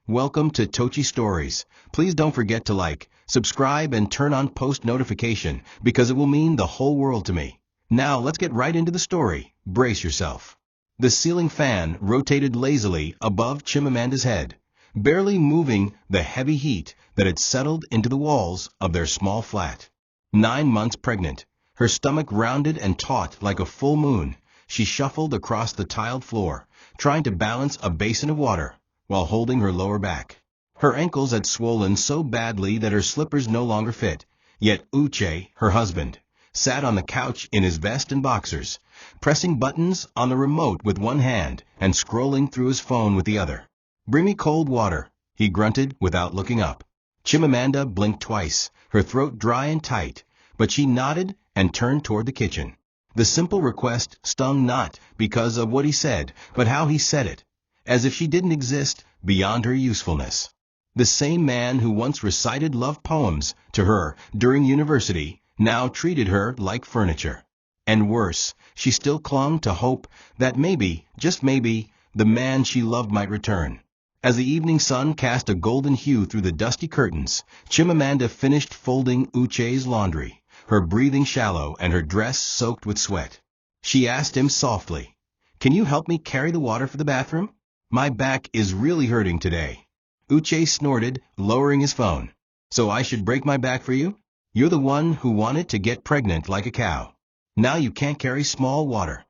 Welcome to TOCHI Stories. Please don't forget to like, subscribe, and turn on post notification because it will mean the whole world to me. Now let's get right into the story. Brace yourself. The ceiling fan rotated lazily above Chimamanda's head, barely moving the heavy heat that had settled into the walls of their small flat. 9 months pregnant, her stomach rounded and taut like a full moon, she shuffled across the tiled floor, trying to balance a basin of water while holding her lower back. Her ankles had swollen so badly that her slippers no longer fit, yet Uche, her husband, sat on the couch in his vest and boxers, pressing buttons on the remote with one hand and scrolling through his phone with the other. "Bring me cold water," he grunted without looking up. Chimamanda blinked twice, her throat dry and tight, but she nodded and turned toward the kitchen. The simple request stung not because of what he said, but how he said it, as if she didn't exist beyond her usefulness. The same man who once recited love poems to her during university now treated her like furniture. And worse, she still clung to hope that maybe, just maybe, the man she loved might return. As the evening sun cast a golden hue through the dusty curtains, Chimamanda finished folding Uche's laundry, her breathing shallow and her dress soaked with sweat. She asked him softly, "Can you help me carry the water for the bathroom? My back is really hurting today." Uche snorted, lowering his phone. "So I should break my back for you? You're the one who wanted to get pregnant like a cow. Now you can't carry small water."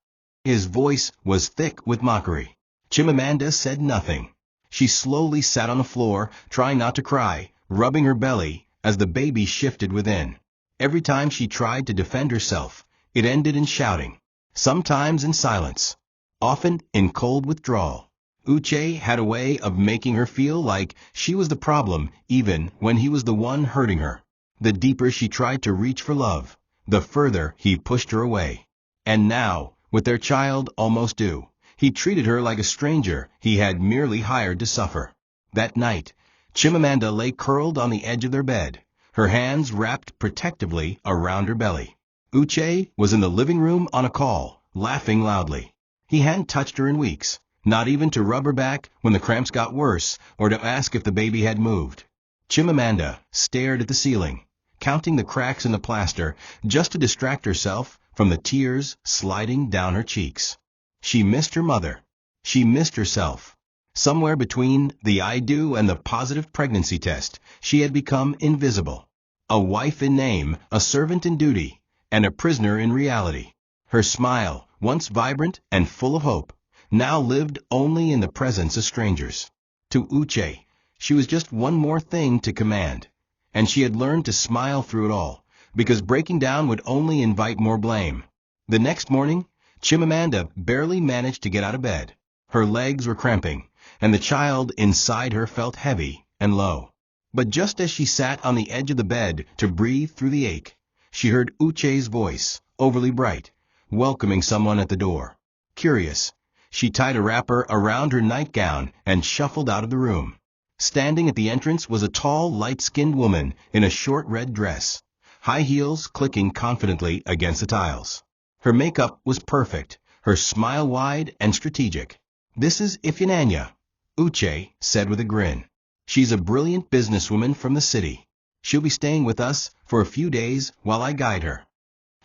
His voice was thick with mockery. Chimamanda said nothing. She slowly sat on the floor, trying not to cry, rubbing her belly as the baby shifted within. Every time she tried to defend herself, it ended in shouting, sometimes in silence, often in cold withdrawal. Uche had a way of making her feel like she was the problem even when he was the one hurting her. The deeper she tried to reach for love, the further he pushed her away. And now, with their child almost due, he treated her like a stranger he had merely hired to suffer. That night, Chimamanda lay curled on the edge of their bed, her hands wrapped protectively around her belly. Uche was in the living room on a call, laughing loudly. He hadn't touched her in weeks, not even to rub her back when the cramps got worse or to ask if the baby had moved. Chimamanda stared at the ceiling, counting the cracks in the plaster just to distract herself from the tears sliding down her cheeks. She missed her mother. She missed herself. Somewhere between the I do and the positive pregnancy test, she had become invisible. A wife in name, a servant in duty, and a prisoner in reality. Her smile, once vibrant and full of hope, now lived only in the presence of strangers. To Uche, she was just one more thing to command, and she had learned to smile through it all, because breaking down would only invite more blame. The next morning, Chimamanda barely managed to get out of bed. Her legs were cramping, and the child inside her felt heavy and low. But just as she sat on the edge of the bed to breathe through the ache, she heard Uche's voice, overly bright, welcoming someone at the door. Curious, she tied a wrapper around her nightgown and shuffled out of the room. Standing at the entrance was a tall, light-skinned woman in a short red dress, high heels clicking confidently against the tiles. Her makeup was perfect, her smile wide and strategic. "This is Ifeanyi," Uche said with a grin. "She's a brilliant businesswoman from the city. She'll be staying with us for a few days while I guide her."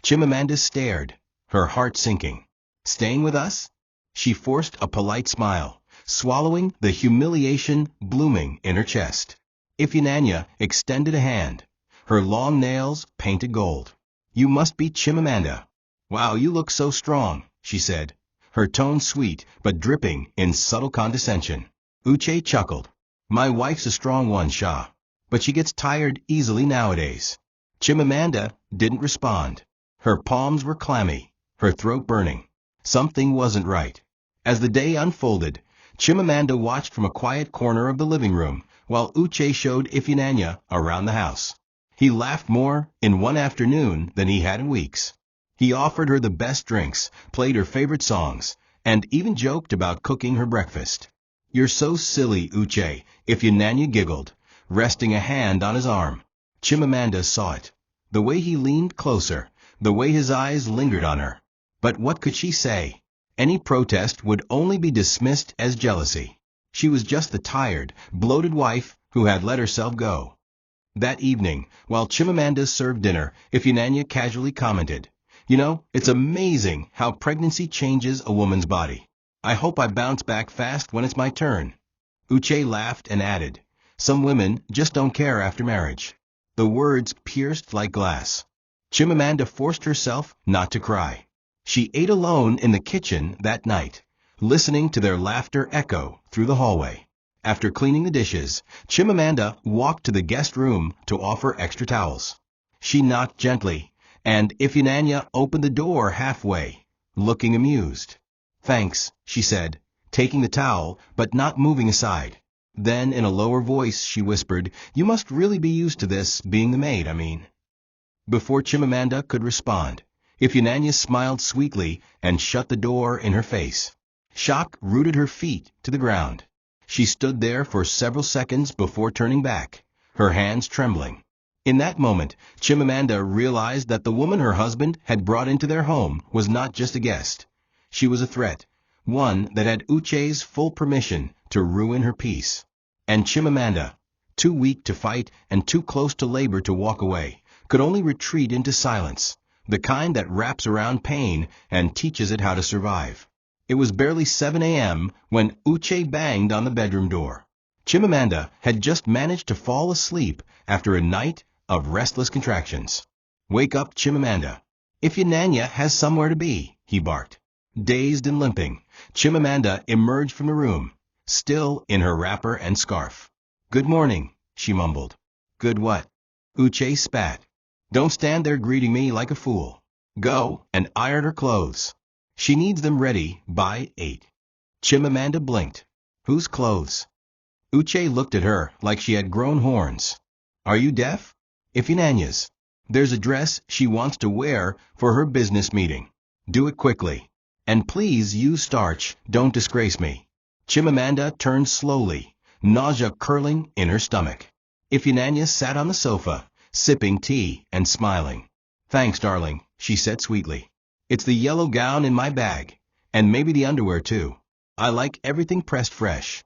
Chimamanda stared, her heart sinking. "Staying with us?" She forced a polite smile, swallowing the humiliation blooming in her chest. Ifeanyi extended a hand, her long nails painted gold. "You must be Chimamanda. Wow, you look so strong," she said, her tone sweet but dripping in subtle condescension. Uche chuckled. "My wife's a strong one, Shah, but she gets tired easily nowadays." Chimamanda didn't respond. Her palms were clammy, her throat burning. Something wasn't right. As the day unfolded, Chimamanda watched from a quiet corner of the living room while Uche showed Ifeanyi around the house. He laughed more in one afternoon than he had in weeks. He offered her the best drinks, played her favorite songs, and even joked about cooking her breakfast. "You're so silly, Uche," Ifeanyi giggled, resting a hand on his arm. Chimamanda saw it. The way he leaned closer, the way his eyes lingered on her. But what could she say? Any protest would only be dismissed as jealousy. She was just the tired, bloated wife who had let herself go. That evening, while Chimamanda served dinner, Ifeanyi casually commented, "You know, it's amazing how pregnancy changes a woman's body. I hope I bounce back fast when it's my turn." Uche laughed and added, "Some women just don't care after marriage." The words pierced like glass. Chimamanda forced herself not to cry. She ate alone in the kitchen that night, listening to their laughter echo through the hallway. After cleaning the dishes, Chimamanda walked to the guest room to offer extra towels. She knocked gently, and Ifeanyi opened the door halfway, looking amused. "Thanks," she said, taking the towel but not moving aside. Then in a lower voice she whispered, "You must really be used to this, being the maid, I mean." Before Chimamanda could respond, Ifeanyi smiled sweetly and shut the door in her face. Shock rooted her feet to the ground. She stood there for several seconds before turning back, her hands trembling. In that moment, Chimamanda realized that the woman her husband had brought into their home was not just a guest. She was a threat, one that had Uche's full permission to ruin her peace. And Chimamanda, too weak to fight and too close to labor to walk away, could only retreat into silence, the kind that wraps around pain and teaches it how to survive. It was barely 7 a.m. when Uche banged on the bedroom door. Chimamanda had just managed to fall asleep after a night of restless contractions. "Wake up, Chimamanda. Ifeanyi has somewhere to be," he barked. Dazed and limping, Chimamanda emerged from the room, still in her wrapper and scarf. "Good morning," she mumbled. "Good what?" Uche spat. "Don't stand there greeting me like a fool. Go and iron her clothes. She needs them ready by 8. Chimamanda blinked. "Whose clothes?" Uche looked at her like she had grown horns. "Are you deaf?" "Ifeanyi's. There's a dress she wants to wear for her business meeting. Do it quickly. And please use starch, don't disgrace me." Chimamanda turned slowly, nausea curling in her stomach. Ifeanyi sat on the sofa, sipping tea and smiling. "Thanks, darling," she said sweetly. "It's the yellow gown in my bag, and maybe the underwear too. I like everything pressed fresh."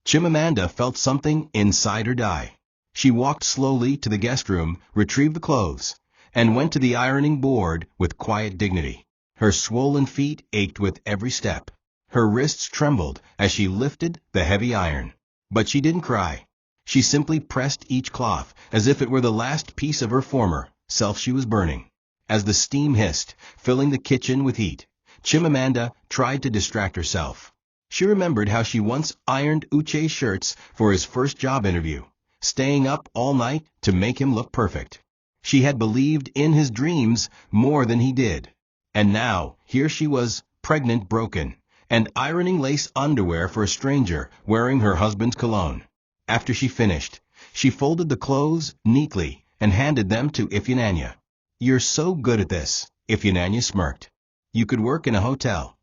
Chimamanda felt something inside her die. She walked slowly to the guest room, retrieved the clothes, and went to the ironing board with quiet dignity. Her swollen feet ached with every step. Her wrists trembled as she lifted the heavy iron. But she didn't cry. She simply pressed each cloth as if it were the last piece of her former self she was burning. As the steam hissed, filling the kitchen with heat, Chimamanda tried to distract herself. She remembered how she once ironed Uche's shirts for his first job interview, staying up all night to make him look perfect. She had believed in his dreams more than he did. And now, here she was, pregnant, broken, and ironing lace underwear for a stranger wearing her husband's cologne. After she finished, she folded the clothes neatly and handed them to Ifeanyi. "You're so good at this," Ifeanyi smirked. "You could work in a hotel."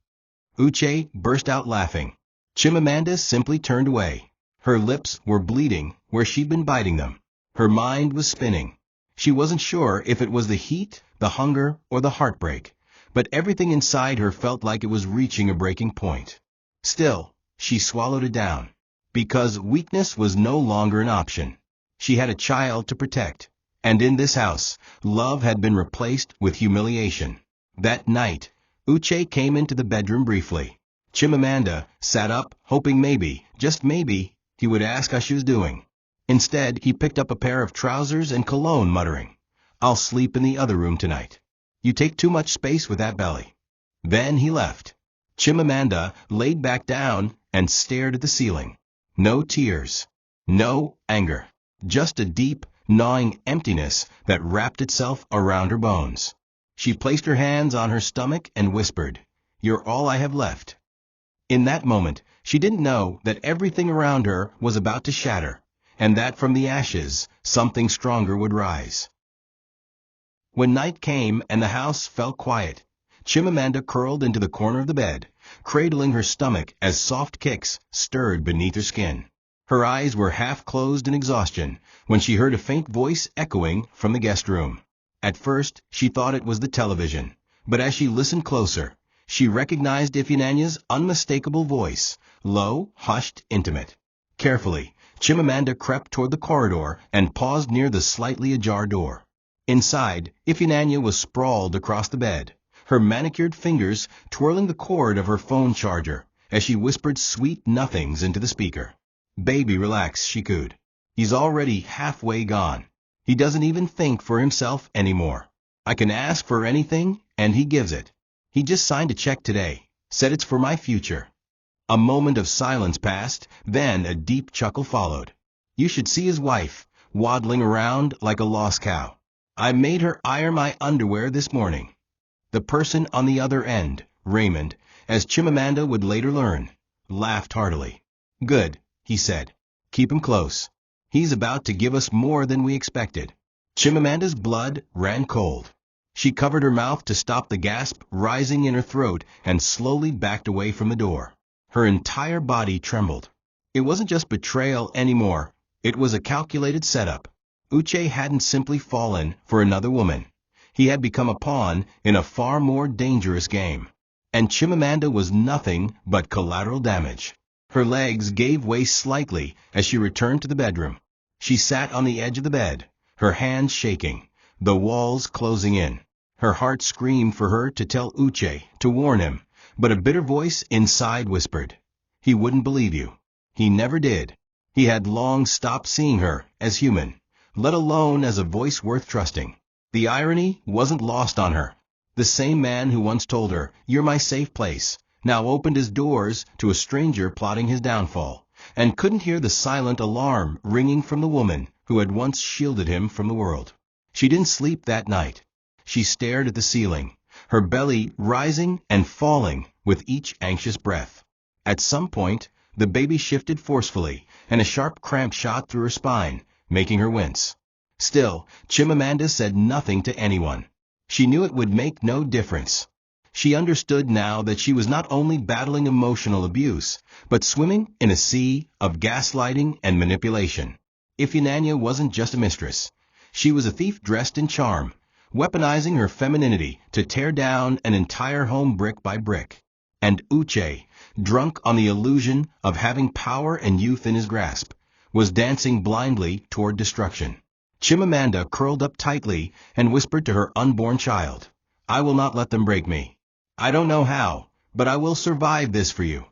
Uche burst out laughing. Chimamanda simply turned away. Her lips were bleeding where she'd been biting them. Her mind was spinning. She wasn't sure if it was the heat, the hunger, or the heartbreak, but everything inside her felt like it was reaching a breaking point. Still, she swallowed it down, because weakness was no longer an option. She had a child to protect, and in this house, love had been replaced with humiliation. That night, Uche came into the bedroom briefly. Chimamanda sat up, hoping maybe, just maybe, he would ask how she was doing. Instead, he picked up a pair of trousers and cologne, muttering, "I'll sleep in the other room tonight. You take too much space with that belly." Then he left. Chimamanda laid back down and stared at the ceiling. No tears. No anger. Just a deep, gnawing emptiness that wrapped itself around her bones. She placed her hands on her stomach and whispered, "You're all I have left." In that moment, she didn't know that everything around her was about to shatter, and that from the ashes, something stronger would rise. When night came and the house fell quiet, Chimamanda curled into the corner of the bed, cradling her stomach as soft kicks stirred beneath her skin. Her eyes were half closed in exhaustion when she heard a faint voice echoing from the guest room. At first, she thought it was the television, but as she listened closer, she recognized Ifeanyi's unmistakable voice, low, hushed, intimate. Carefully, Chimamanda crept toward the corridor and paused near the slightly ajar door. Inside, Iphigenia was sprawled across the bed, her manicured fingers twirling the cord of her phone charger as she whispered sweet nothings into the speaker. "Baby, relax," she cooed. "He's already halfway gone. He doesn't even think for himself anymore. I can ask for anything, and he gives it. He just signed a check today, said it's for my future." A moment of silence passed, then a deep chuckle followed. "You should see his wife, waddling around like a lost cow. I made her iron my underwear this morning." The person on the other end, Raymond, as Chimamanda would later learn, laughed heartily. "Good," he said. "Keep him close. He's about to give us more than we expected." Chimamanda's blood ran cold. She covered her mouth to stop the gasp rising in her throat and slowly backed away from the door. Her entire body trembled. It wasn't just betrayal anymore. It was a calculated setup. Uche hadn't simply fallen for another woman. He had become a pawn in a far more dangerous game. And Chimamanda was nothing but collateral damage. Her legs gave way slightly as she returned to the bedroom. She sat on the edge of the bed, her hands shaking, the walls closing in. Her heart screamed for her to tell Uche, to warn him, but a bitter voice inside whispered, "He wouldn't believe you." He never did. He had long stopped seeing her as human, let alone as a voice worth trusting. The irony wasn't lost on her. The same man who once told her, "You're my safe place," now opened his doors to a stranger plotting his downfall, and couldn't hear the silent alarm ringing from the woman who had once shielded him from the world. She didn't sleep that night. She stared at the ceiling, her belly rising and falling with each anxious breath. At some point, the baby shifted forcefully, and a sharp cramp shot through her spine, making her wince. Still, Chimamanda said nothing to anyone. She knew it would make no difference. She understood now that she was not only battling emotional abuse, but swimming in a sea of gaslighting and manipulation. Iphigenia wasn't just a mistress. She was a thief dressed in charm, weaponizing her femininity to tear down an entire home brick by brick. And Uche, drunk on the illusion of having power and youth in his grasp, was dancing blindly toward destruction. Chimamanda curled up tightly and whispered to her unborn child, "I will not let them break me. I don't know how, but I will survive this for you."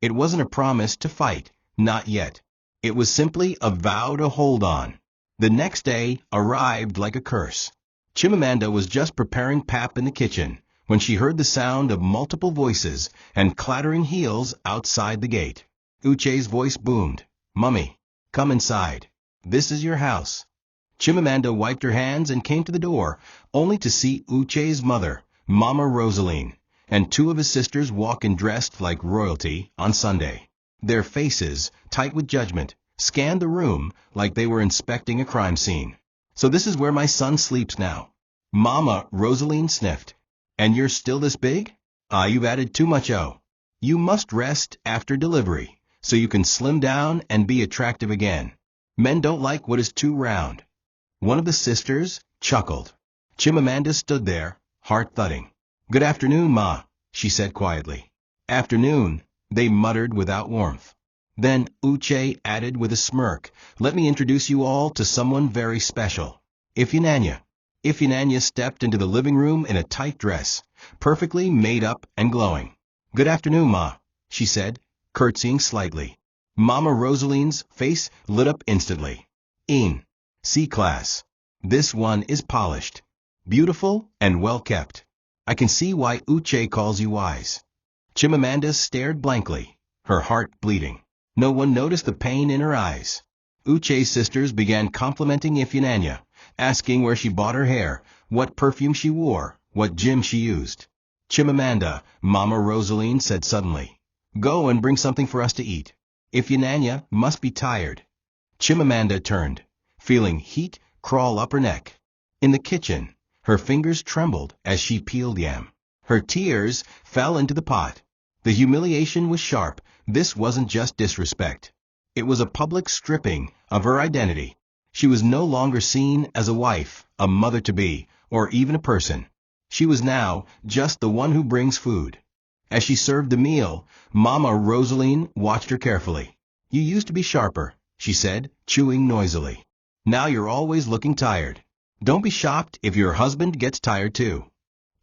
It wasn't a promise to fight, not yet. It was simply a vow to hold on. The next day arrived like a curse. Chimamanda was just preparing pap in the kitchen when she heard the sound of multiple voices and clattering heels outside the gate. Uche's voice boomed, "Mummy, come inside. This is your house." Chimamanda wiped her hands and came to the door, only to see Uche's mother, Mama Rosaline, and two of his sisters walk in dressed like royalty on Sunday. Their faces, tight with judgment, scanned the room like they were inspecting a crime scene. "So this is where my son sleeps now." Mama Rosaline sniffed. "And you're still this big? You've added too much O. You must rest after delivery, so you can slim down and be attractive again. Men don't like what is too round." One of the sisters chuckled. Chimamanda stood there, heart thudding. "Good afternoon, Ma," she said quietly. "Afternoon," they muttered without warmth. Then Uche added with a smirk, "Let me introduce you all to someone very special. Iphigenia." Iphigenia stepped into the living room in a tight dress, perfectly made up and glowing. "Good afternoon, Ma," she said, curtsying slightly. Mama Rosaline's face lit up instantly. C-class. This one is polished, beautiful, and well kept. I can see why Uche calls you wise." Chimamanda stared blankly, her heart bleeding. No one noticed the pain in her eyes. Uche's sisters began complimenting Iphigenia, asking where she bought her hair, what perfume she wore, what gym she used. "Chimamanda," Mama Rosaline said suddenly, "go and bring something for us to eat. Iphigenia must be tired." Chimamanda turned, feeling heat crawl up her neck. In the kitchen, her fingers trembled as she peeled yam. Her tears fell into the pot. The humiliation was sharp. This wasn't just disrespect. It was a public stripping of her identity. She was no longer seen as a wife, a mother-to-be, or even a person. She was now just the one who brings food. As she served the meal, Mama Rosaline watched her carefully. "You used to be sharper," she said, chewing noisily. "Now you're always looking tired. Don't be shocked if your husband gets tired too."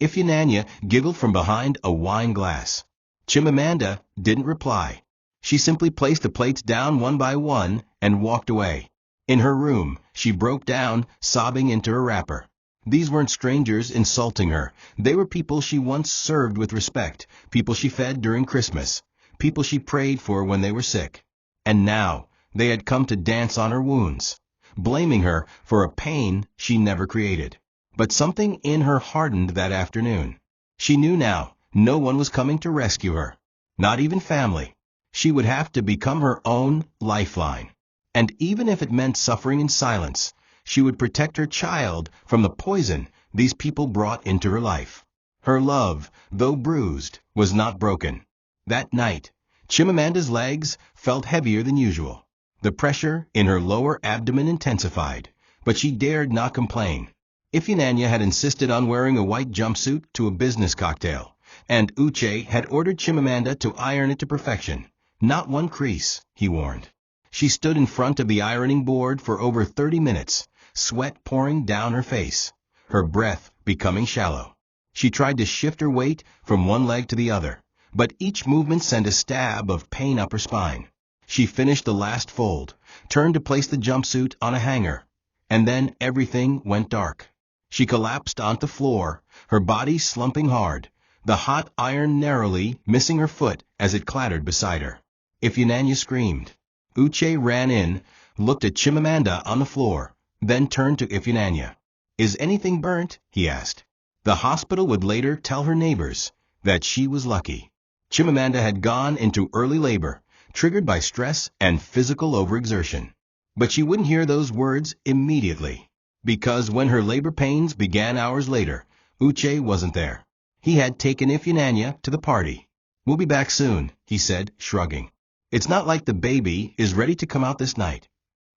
Iphigenia giggled from behind a wine glass. Chimamanda didn't reply. She simply placed the plates down one by one and walked away. In her room, she broke down, sobbing into her wrapper. These weren't strangers insulting her. They were people she once served with respect, people she fed during Christmas, people she prayed for when they were sick. And now, they had come to dance on her wounds, blaming her for a pain she never created. But something in her hardened that afternoon. She knew now no one was coming to rescue her, not even family. She would have to become her own lifeline. And even if it meant suffering in silence, she would protect her child from the poison these people brought into her life. Her love, though bruised, was not broken. That night, Chimamanda's legs felt heavier than usual. The pressure in her lower abdomen intensified, but she dared not complain. Iphigenia had insisted on wearing a white jumpsuit to a business cocktail, and Uche had ordered Chimamanda to iron it to perfection. "Not one crease," he warned. She stood in front of the ironing board for over 30 minutes, sweat pouring down her face, her breath becoming shallow. She tried to shift her weight from one leg to the other, but each movement sent a stab of pain up her spine. She finished the last fold, turned to place the jumpsuit on a hanger, and then everything went dark. She collapsed onto the floor, her body slumping hard, the hot iron narrowly missing her foot as it clattered beside her. Iphigenia screamed. Uche ran in, looked at Chimamanda on the floor, then turned to Iphigenia. "Is anything burnt?" he asked. The hospital would later tell her neighbors that she was lucky. Chimamanda had gone into early labor, triggered by stress and physical overexertion. But she wouldn't hear those words immediately, because when her labor pains began hours later, Uche wasn't there. He had taken Iphigenia to the party. "We'll be back soon," he said, shrugging. "It's not like the baby is ready to come out this night."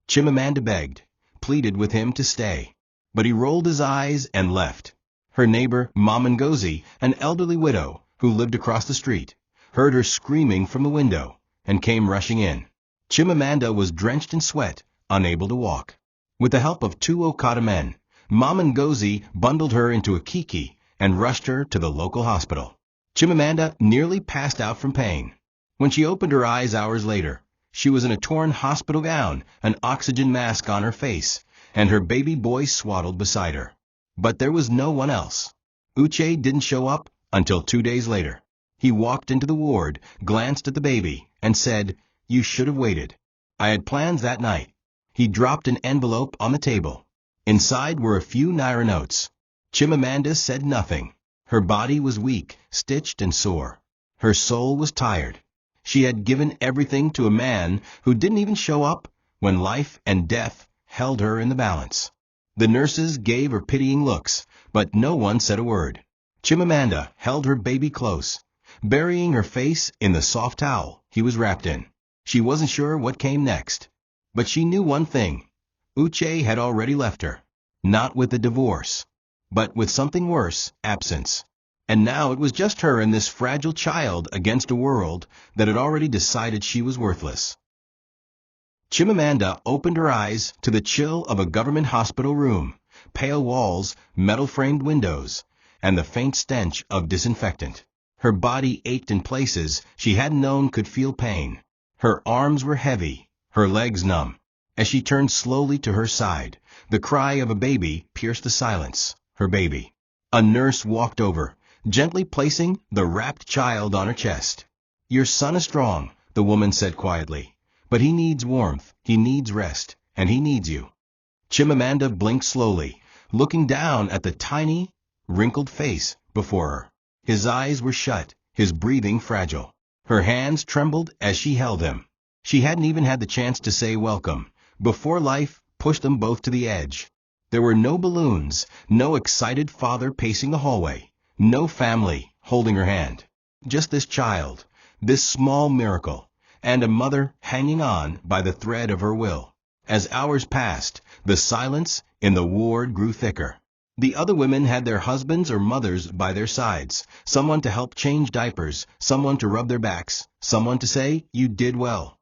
Chimamanda begged, pleaded with him to stay, but he rolled his eyes and left. Her neighbor, Mama Ngozi, an elderly widow who lived across the street, heard her screaming from the window and came rushing in. Chimamanda was drenched in sweat, unable to walk. With the help of 2 Okada men, Mama Ngozi bundled her into a kiki and rushed her to the local hospital. Chimamanda nearly passed out from pain. When she opened her eyes hours later, she was in a torn hospital gown, an oxygen mask on her face, and her baby boy swaddled beside her. But there was no one else. Uche didn't show up until 2 days later. He walked into the ward, glanced at the baby, and said, "You should have waited. I had plans that night." He dropped an envelope on the table. Inside were a few naira notes. Chimamanda said nothing. Her body was weak, stitched and sore. Her soul was tired. She had given everything to a man who didn't even show up when life and death held her in the balance. The nurses gave her pitying looks, but no one said a word. Chimamanda held her baby close, burying her face in the soft towel he was wrapped in. She wasn't sure what came next, but she knew one thing. Uche had already left her, not with a divorce, but with something worse, absence. And now it was just her and this fragile child against a world that had already decided she was worthless. Chimamanda opened her eyes to the chill of a government hospital room, pale walls, metal-framed windows, and the faint stench of disinfectant. Her body ached in places she hadn't known could feel pain. Her arms were heavy, her legs numb. As she turned slowly to her side, the cry of a baby pierced the silence. Her baby. A nurse walked over, gently placing the wrapped child on her chest. "Your son is strong," the woman said quietly, "but he needs warmth, he needs rest, and he needs you." Chimamanda blinked slowly, looking down at the tiny, wrinkled face before her. His eyes were shut, his breathing fragile. Her hands trembled as she held him. She hadn't even had the chance to say welcome, before life pushed them both to the edge. There were no balloons, no excited father pacing the hallway, no family holding her hand. Just this child, this small miracle, and a mother hanging on by the thread of her will. As hours passed, the silence in the ward grew thicker. The other women had their husbands or mothers by their sides, someone to help change diapers, someone to rub their backs, someone to say, "You did well."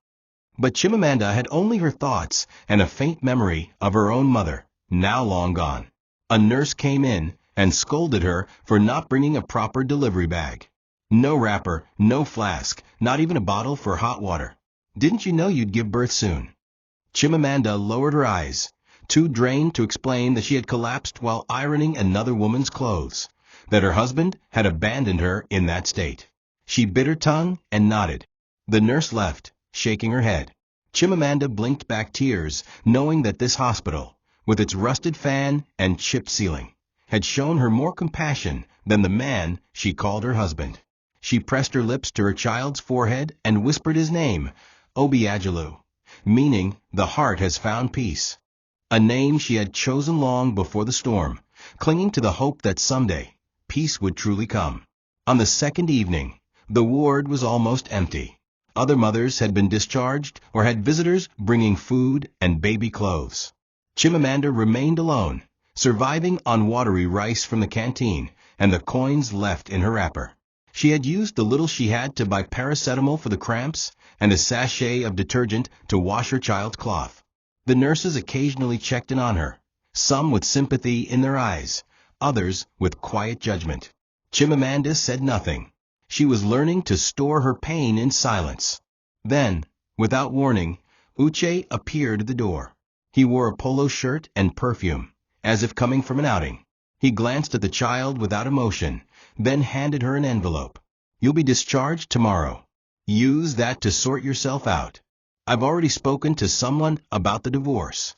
But Chimamanda had only her thoughts and a faint memory of her own mother, now long gone. A nurse came in and scolded her for not bringing a proper delivery bag. No wrapper, no flask, not even a bottle for hot water. "Didn't you know you'd give birth soon?" Chimamanda lowered her eyes, too drained to explain that she had collapsed while ironing another woman's clothes, that her husband had abandoned her in that state. She bit her tongue and nodded. The nurse left, shaking her head. Chimamanda blinked back tears, knowing that this hospital, with its rusted fan and chipped ceiling, had shown her more compassion than the man she called her husband. She pressed her lips to her child's forehead and whispered his name, Obiajalu, meaning the heart has found peace. A name she had chosen long before the storm, clinging to the hope that someday peace would truly come. On the second evening, the ward was almost empty. Other mothers had been discharged or had visitors bringing food and baby clothes. Chimamanda remained alone, surviving on watery rice from the canteen and the coins left in her wrapper. She had used the little she had to buy paracetamol for the cramps and a sachet of detergent to wash her child's cloth. The nurses occasionally checked in on her, some with sympathy in their eyes, others with quiet judgment. Chimamanda said nothing. She was learning to store her pain in silence. Then, without warning, Uche appeared at the door. He wore a polo shirt and perfume, as if coming from an outing. He glanced at the child without emotion, then handed her an envelope. "You'll be discharged tomorrow. Use that to sort yourself out. I've already spoken to someone about the divorce."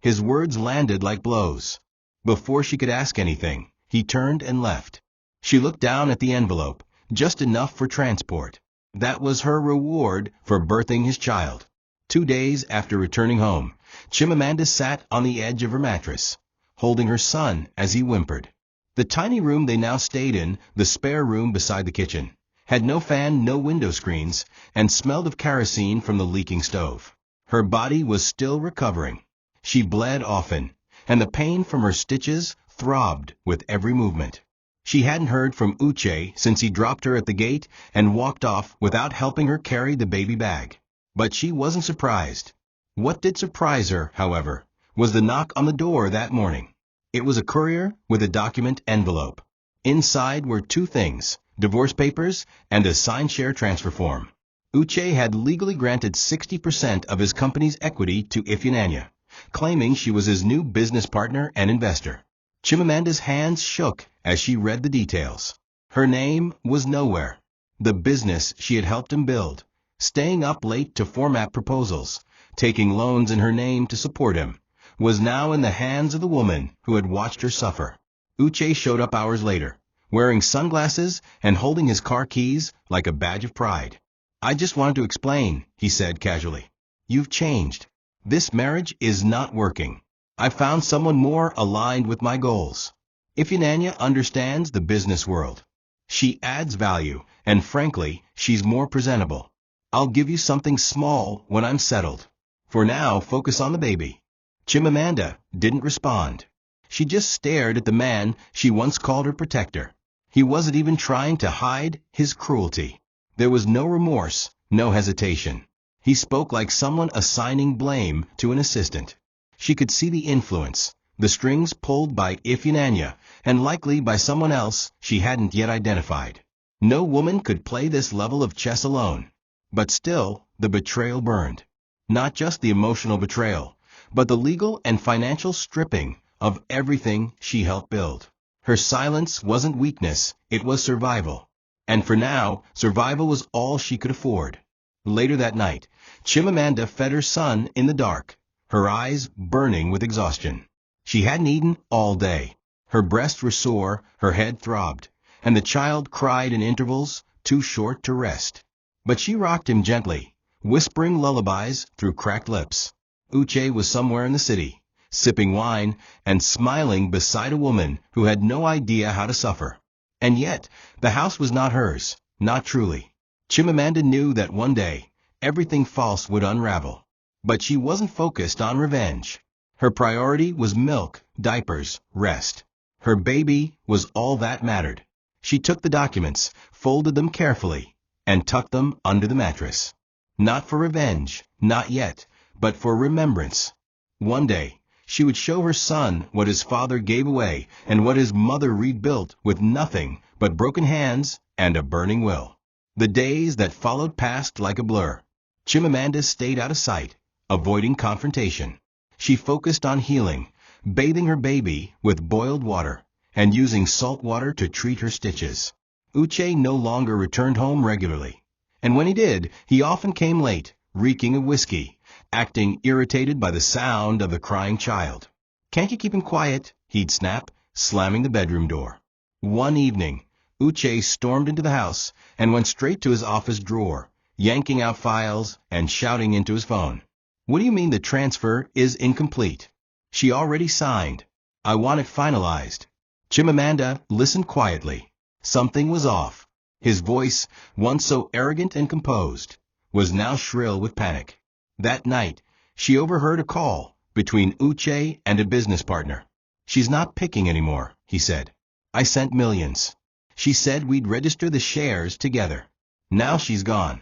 His words landed like blows. Before she could ask anything, he turned and left. She looked down at the envelope, just enough for transport. That was her reward for birthing his child. 2 days after returning home, Chimamanda sat on the edge of her mattress, holding her son as he whimpered. The tiny room they now stayed in, the spare room beside the kitchen, had no fan, no window screens, and smelled of kerosene from the leaking stove. Her body was still recovering. She bled often, and the pain from her stitches throbbed with every movement. She hadn't heard from Uche since he dropped her at the gate and walked off without helping her carry the baby bag. But she wasn't surprised. What did surprise her, however, was the knock on the door that morning. It was a courier with a document envelope. Inside were 2 things: divorce papers and a signed share transfer form. Uche had legally granted 60% of his company's equity to Ifeanyi, claiming she was his new business partner and investor. Chimamanda's hands shook as she read the details. Her name was nowhere. The business she had helped him build, staying up late to format proposals, taking loans in her name to support him, was now in the hands of the woman who had watched her suffer. Uche showed up hours later, wearing sunglasses and holding his car keys like a badge of pride. "I just wanted to explain," he said casually. "You've changed. This marriage is not working. I found someone more aligned with my goals. Ifeanyi understands the business world. She adds value, and frankly, she's more presentable. I'll give you something small when I'm settled. For now, focus on the baby." Chimamanda didn't respond. She just stared at the man she once called her protector. He wasn't even trying to hide his cruelty. There was no remorse, no hesitation. He spoke like someone assigning blame to an assistant. She could see the influence, the strings pulled by Ifeanyi, and likely by someone else she hadn't yet identified. No woman could play this level of chess alone. But still, the betrayal burned. Not just the emotional betrayal, but the legal and financial stripping of everything she helped build. Her silence wasn't weakness, it was survival. And for now, survival was all she could afford. Later that night, Chimamanda fed her son in the dark, her eyes burning with exhaustion. She hadn't eaten all day. Her breasts were sore, her head throbbed, and the child cried in intervals too short to rest. But she rocked him gently, whispering lullabies through cracked lips. Uche was somewhere in the city, sipping wine and smiling beside a woman who had no idea how to suffer. And yet, the house was not hers, not truly. Chimamanda knew that one day, everything false would unravel. But she wasn't focused on revenge. Her priority was milk, diapers, rest. Her baby was all that mattered. She took the documents, folded them carefully, and tucked them under the mattress. Not for revenge, not yet, but for remembrance. One day, she would show her son what his father gave away and what his mother rebuilt with nothing but broken hands and a burning will. The days that followed passed like a blur. Chimamanda stayed out of sight, avoiding confrontation. She focused on healing, bathing her baby with boiled water, and using salt water to treat her stitches. Uche no longer returned home regularly, and when he did, he often came late, reeking of whiskey, acting irritated by the sound of the crying child. "Can't you keep him quiet?" he'd snap, slamming the bedroom door. One evening, Uche stormed into the house and went straight to his office drawer, yanking out files and shouting into his phone. "What do you mean the transfer is incomplete?" "She already signed. I want it finalized." Chimamanda listened quietly. Something was off. His voice, once so arrogant and composed, was now shrill with panic. That night, she overheard a call between Uche and a business partner. "She's not picking anymore," he said. "I sent millions. She said we'd register the shares together. Now she's gone."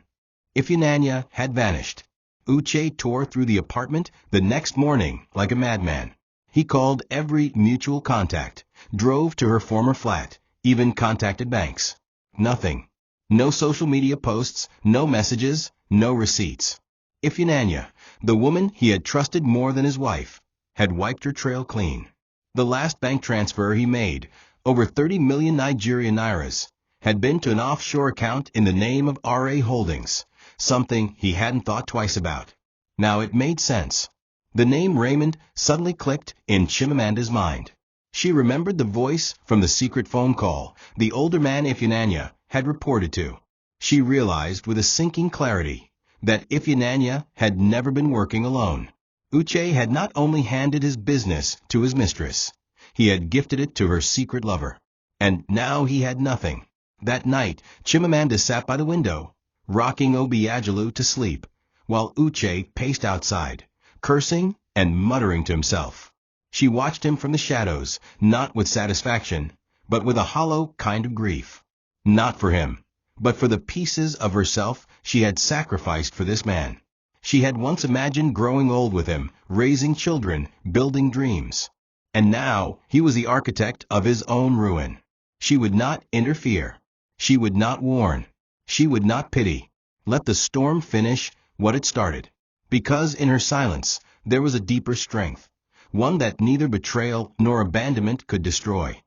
Ifeanyi had vanished. Uche tore through the apartment the next morning like a madman. He called every mutual contact, drove to her former flat, even contacted banks. Nothing. No social media posts, no messages, no receipts. Ifeanyi, the woman he had trusted more than his wife, had wiped her trail clean. The last bank transfer he made, over 30 million Nigerian nairas, had been to an offshore account in the name of RA Holdings, something he hadn't thought twice about. Now it made sense. The name Raymond suddenly clicked in Chimamanda's mind. She remembered the voice from the secret phone call the older man Ifeanyi had reported to. She realized with a sinking clarity that Ifeanyi had never been working alone. Uche had not only handed his business to his mistress, he had gifted it to her secret lover. And now he had nothing. That night, Chimamanda sat by the window, rocking Obiagelu to sleep, while Uche paced outside, cursing and muttering to himself. She watched him from the shadows, not with satisfaction, but with a hollow kind of grief. Not for him, but for the pieces of herself she had sacrificed for this man. She had once imagined growing old with him, raising children, building dreams. And now he was the architect of his own ruin. She would not interfere. She would not warn. She would not pity. Let the storm finish what it started. Because in her silence there was a deeper strength, one that neither betrayal nor abandonment could destroy.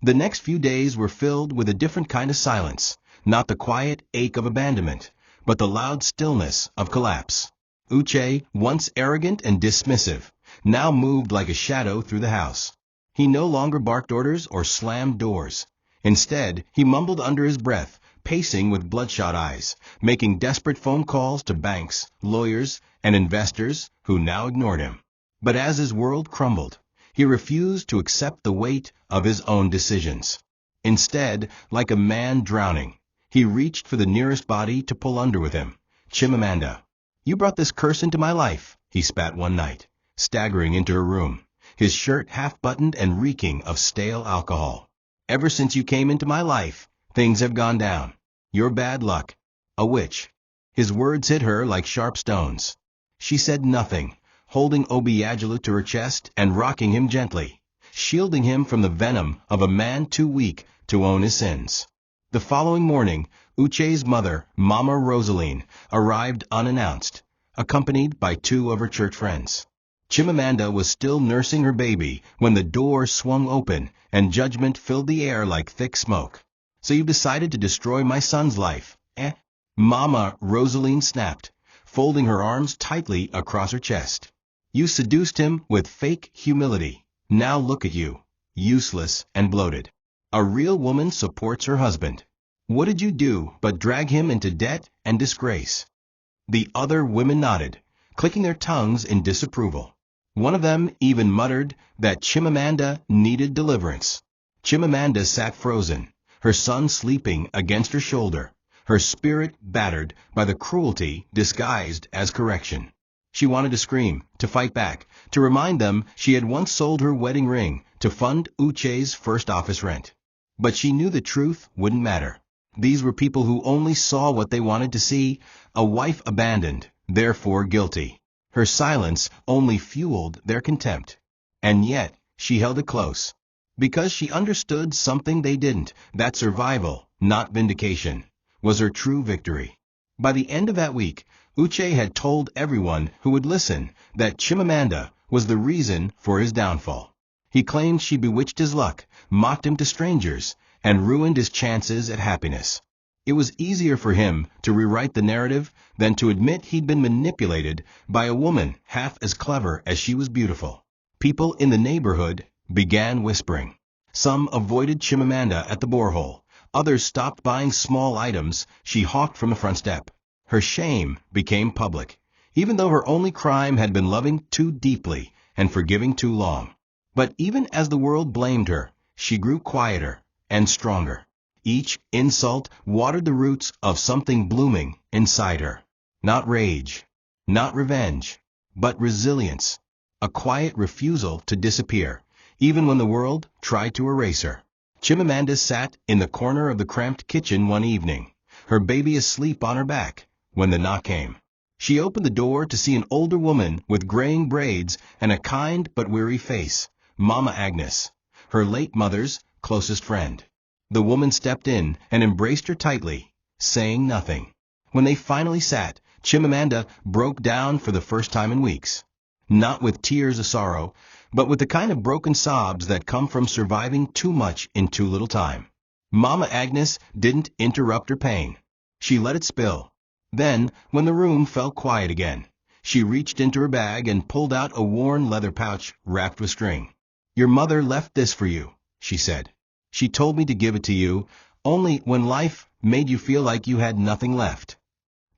The next few days were filled with a different kind of silence, not the quiet ache of abandonment, but the loud stillness of collapse. Uche, once arrogant and dismissive, now moved like a shadow through the house. He no longer barked orders or slammed doors. Instead, he mumbled under his breath, pacing with bloodshot eyes, making desperate phone calls to banks, lawyers, and investors who now ignored him. But as his world crumbled, he refused to accept the weight of his own decisions. Instead, like a man drowning, he reached for the nearest body to pull under with him. "Chimamanda, you brought this curse into my life," he spat one night, staggering into her room, his shirt half-buttoned and reeking of stale alcohol. "Ever since you came into my life, things have gone down. You're bad luck. A witch." His words hit her like sharp stones. She said nothing, holding Obiagelu to her chest and rocking him gently, shielding him from the venom of a man too weak to own his sins. The following morning, Uche's mother, Mama Rosaline, arrived unannounced, accompanied by two of her church friends. Chimamanda was still nursing her baby when the door swung open and judgment filled the air like thick smoke. "So you've decided to destroy my son's life, eh?" Mama Rosaline snapped, folding her arms tightly across her chest. "You seduced him with fake humility. Now look at you, useless and bloated. A real woman supports her husband. What did you do but drag him into debt and disgrace?" The other women nodded, clicking their tongues in disapproval. One of them even muttered that Chimamanda needed deliverance. Chimamanda sat frozen, her son sleeping against her shoulder, her spirit battered by the cruelty disguised as correction. She wanted to scream, to fight back, to remind them she had once sold her wedding ring to fund Uche's first office rent. But she knew the truth wouldn't matter. These were people who only saw what they wanted to see, a wife abandoned, therefore guilty. Her silence only fueled their contempt. And yet, she held it close. Because she understood something they didn't, that survival, not vindication, was her true victory. By the end of that week, Uche had told everyone who would listen that Chimamanda was the reason for his downfall. He claimed she bewitched his luck, mocked him to strangers, and ruined his chances at happiness. It was easier for him to rewrite the narrative than to admit he'd been manipulated by a woman half as clever as she was beautiful. People in the neighborhood began whispering. Some avoided Chimamanda at the borehole. Others stopped buying small items she hawked from the front step. Her shame became public, even though her only crime had been loving too deeply and forgiving too long. But even as the world blamed her, she grew quieter and stronger. Each insult watered the roots of something blooming inside her. Not rage, not revenge, but resilience. A quiet refusal to disappear, even when the world tried to erase her. Chimamanda sat in the corner of the cramped kitchen one evening, her baby asleep on her back, when the knock came. She opened the door to see an older woman with graying braids and a kind but weary face, Mama Agnes, her late mother's closest friend. The woman stepped in and embraced her tightly, saying nothing. When they finally sat, Chimamanda broke down for the first time in weeks. Not with tears of sorrow, but with the kind of broken sobs that come from surviving too much in too little time. Mama Agnes didn't interrupt her pain. She let it spill. Then, when the room fell quiet again, she reached into her bag and pulled out a worn leather pouch wrapped with string. "Your mother left this for you," she said. "She told me to give it to you, only when life made you feel like you had nothing left."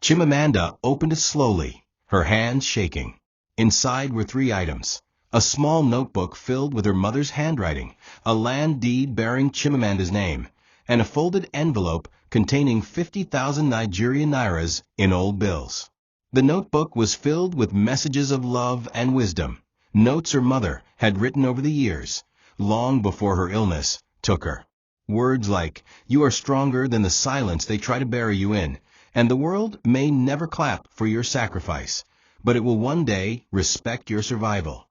Chimamanda opened it slowly, her hands shaking. Inside were 3 items. A small notebook filled with her mother's handwriting, a land deed bearing Chimamanda's name, and a folded envelope containing 50,000 Nigerian nairas in old bills. The notebook was filled with messages of love and wisdom, notes her mother had written over the years, long before her illness took her. Words like, "You are stronger than the silence they try to bury you in, and the world may never clap for your sacrifice, but it will one day respect your survival."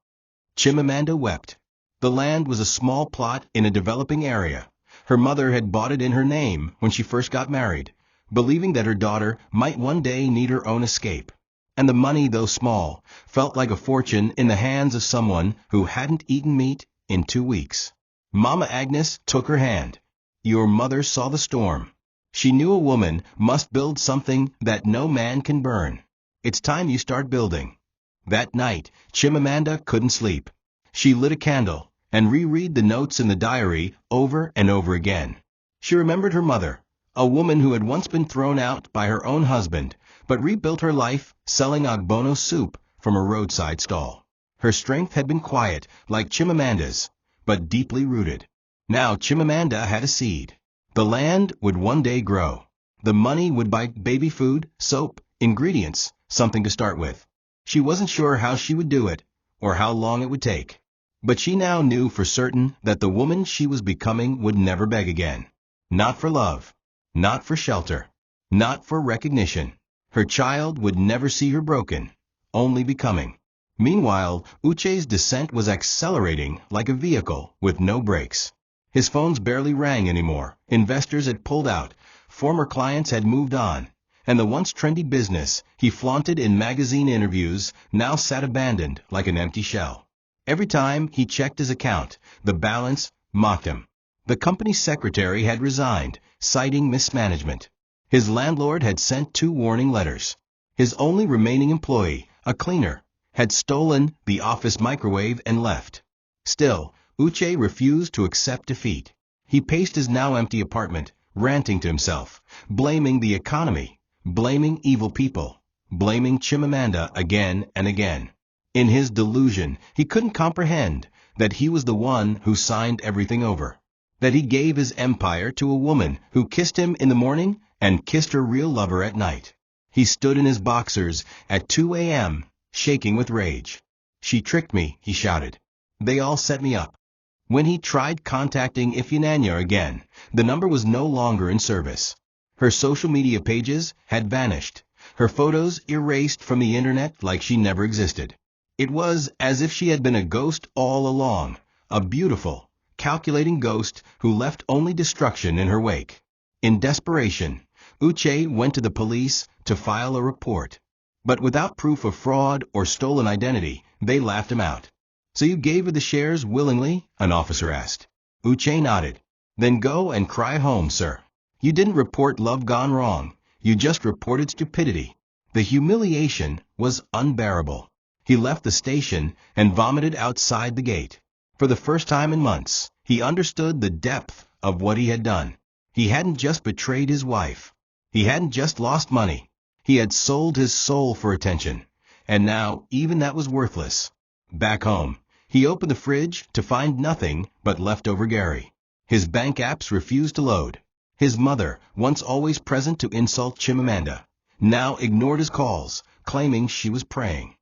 Chimamanda wept. The land was a small plot in a developing area. Her mother had bought it in her name when she first got married, believing that her daughter might one day need her own escape. And the money, though small, felt like a fortune in the hands of someone who hadn't eaten meat in 2 weeks. Mama Agnes took her hand. "Your mother saw the storm. She knew a woman must build something that no man can burn. It's time you start building." That night, Chimamanda couldn't sleep. She lit a candle and reread the notes in the diary over and over again. She remembered her mother, a woman who had once been thrown out by her own husband, but rebuilt her life selling ogbono soup from a roadside stall. Her strength had been quiet, like Chimamanda's, but deeply rooted. Now Chimamanda had a seed. The land would one day grow. The money would buy baby food, soap, ingredients, something to start with. She wasn't sure how she would do it, or how long it would take. But she now knew for certain that the woman she was becoming would never beg again. Not for love. Not for shelter. Not for recognition. Her child would never see her broken, only becoming. Meanwhile, Uche's descent was accelerating like a vehicle with no brakes. His phones barely rang anymore. Investors had pulled out. Former clients had moved on. And the once trendy business he flaunted in magazine interviews now sat abandoned like an empty shell. Every time he checked his account, the balance mocked him. The company's secretary had resigned, citing mismanagement. His landlord had sent 2 warning letters. His only remaining employee, a cleaner, had stolen the office microwave and left. Still, Uche refused to accept defeat. He paced his now empty apartment, ranting to himself, blaming the economy, blaming evil people, blaming Chimamanda again and again. In his delusion, he couldn't comprehend that he was the one who signed everything over, that he gave his empire to a woman who kissed him in the morning and kissed her real lover at night. He stood in his boxers at 2 a.m., shaking with rage. "She tricked me," he shouted. "They all set me up." When he tried contacting Ifeanyi again, the number was no longer in service. Her social media pages had vanished, her photos erased from the internet like she never existed. It was as if she had been a ghost all along, a beautiful, calculating ghost who left only destruction in her wake. In desperation, Uche went to the police to file a report. But without proof of fraud or stolen identity, they laughed him out. "So you gave her the shares willingly?" an officer asked. Uche nodded. "Then go and cry home, sir. You didn't report love gone wrong. You just reported stupidity." The humiliation was unbearable. He left the station and vomited outside the gate. For the first time in months, he understood the depth of what he had done. He hadn't just betrayed his wife. He hadn't just lost money. He had sold his soul for attention. And now even that was worthless. Back home, he opened the fridge to find nothing but leftover Gary. His bank apps refused to load. His mother, once always present to insult Chimamanda, now ignored his calls, claiming she was praying.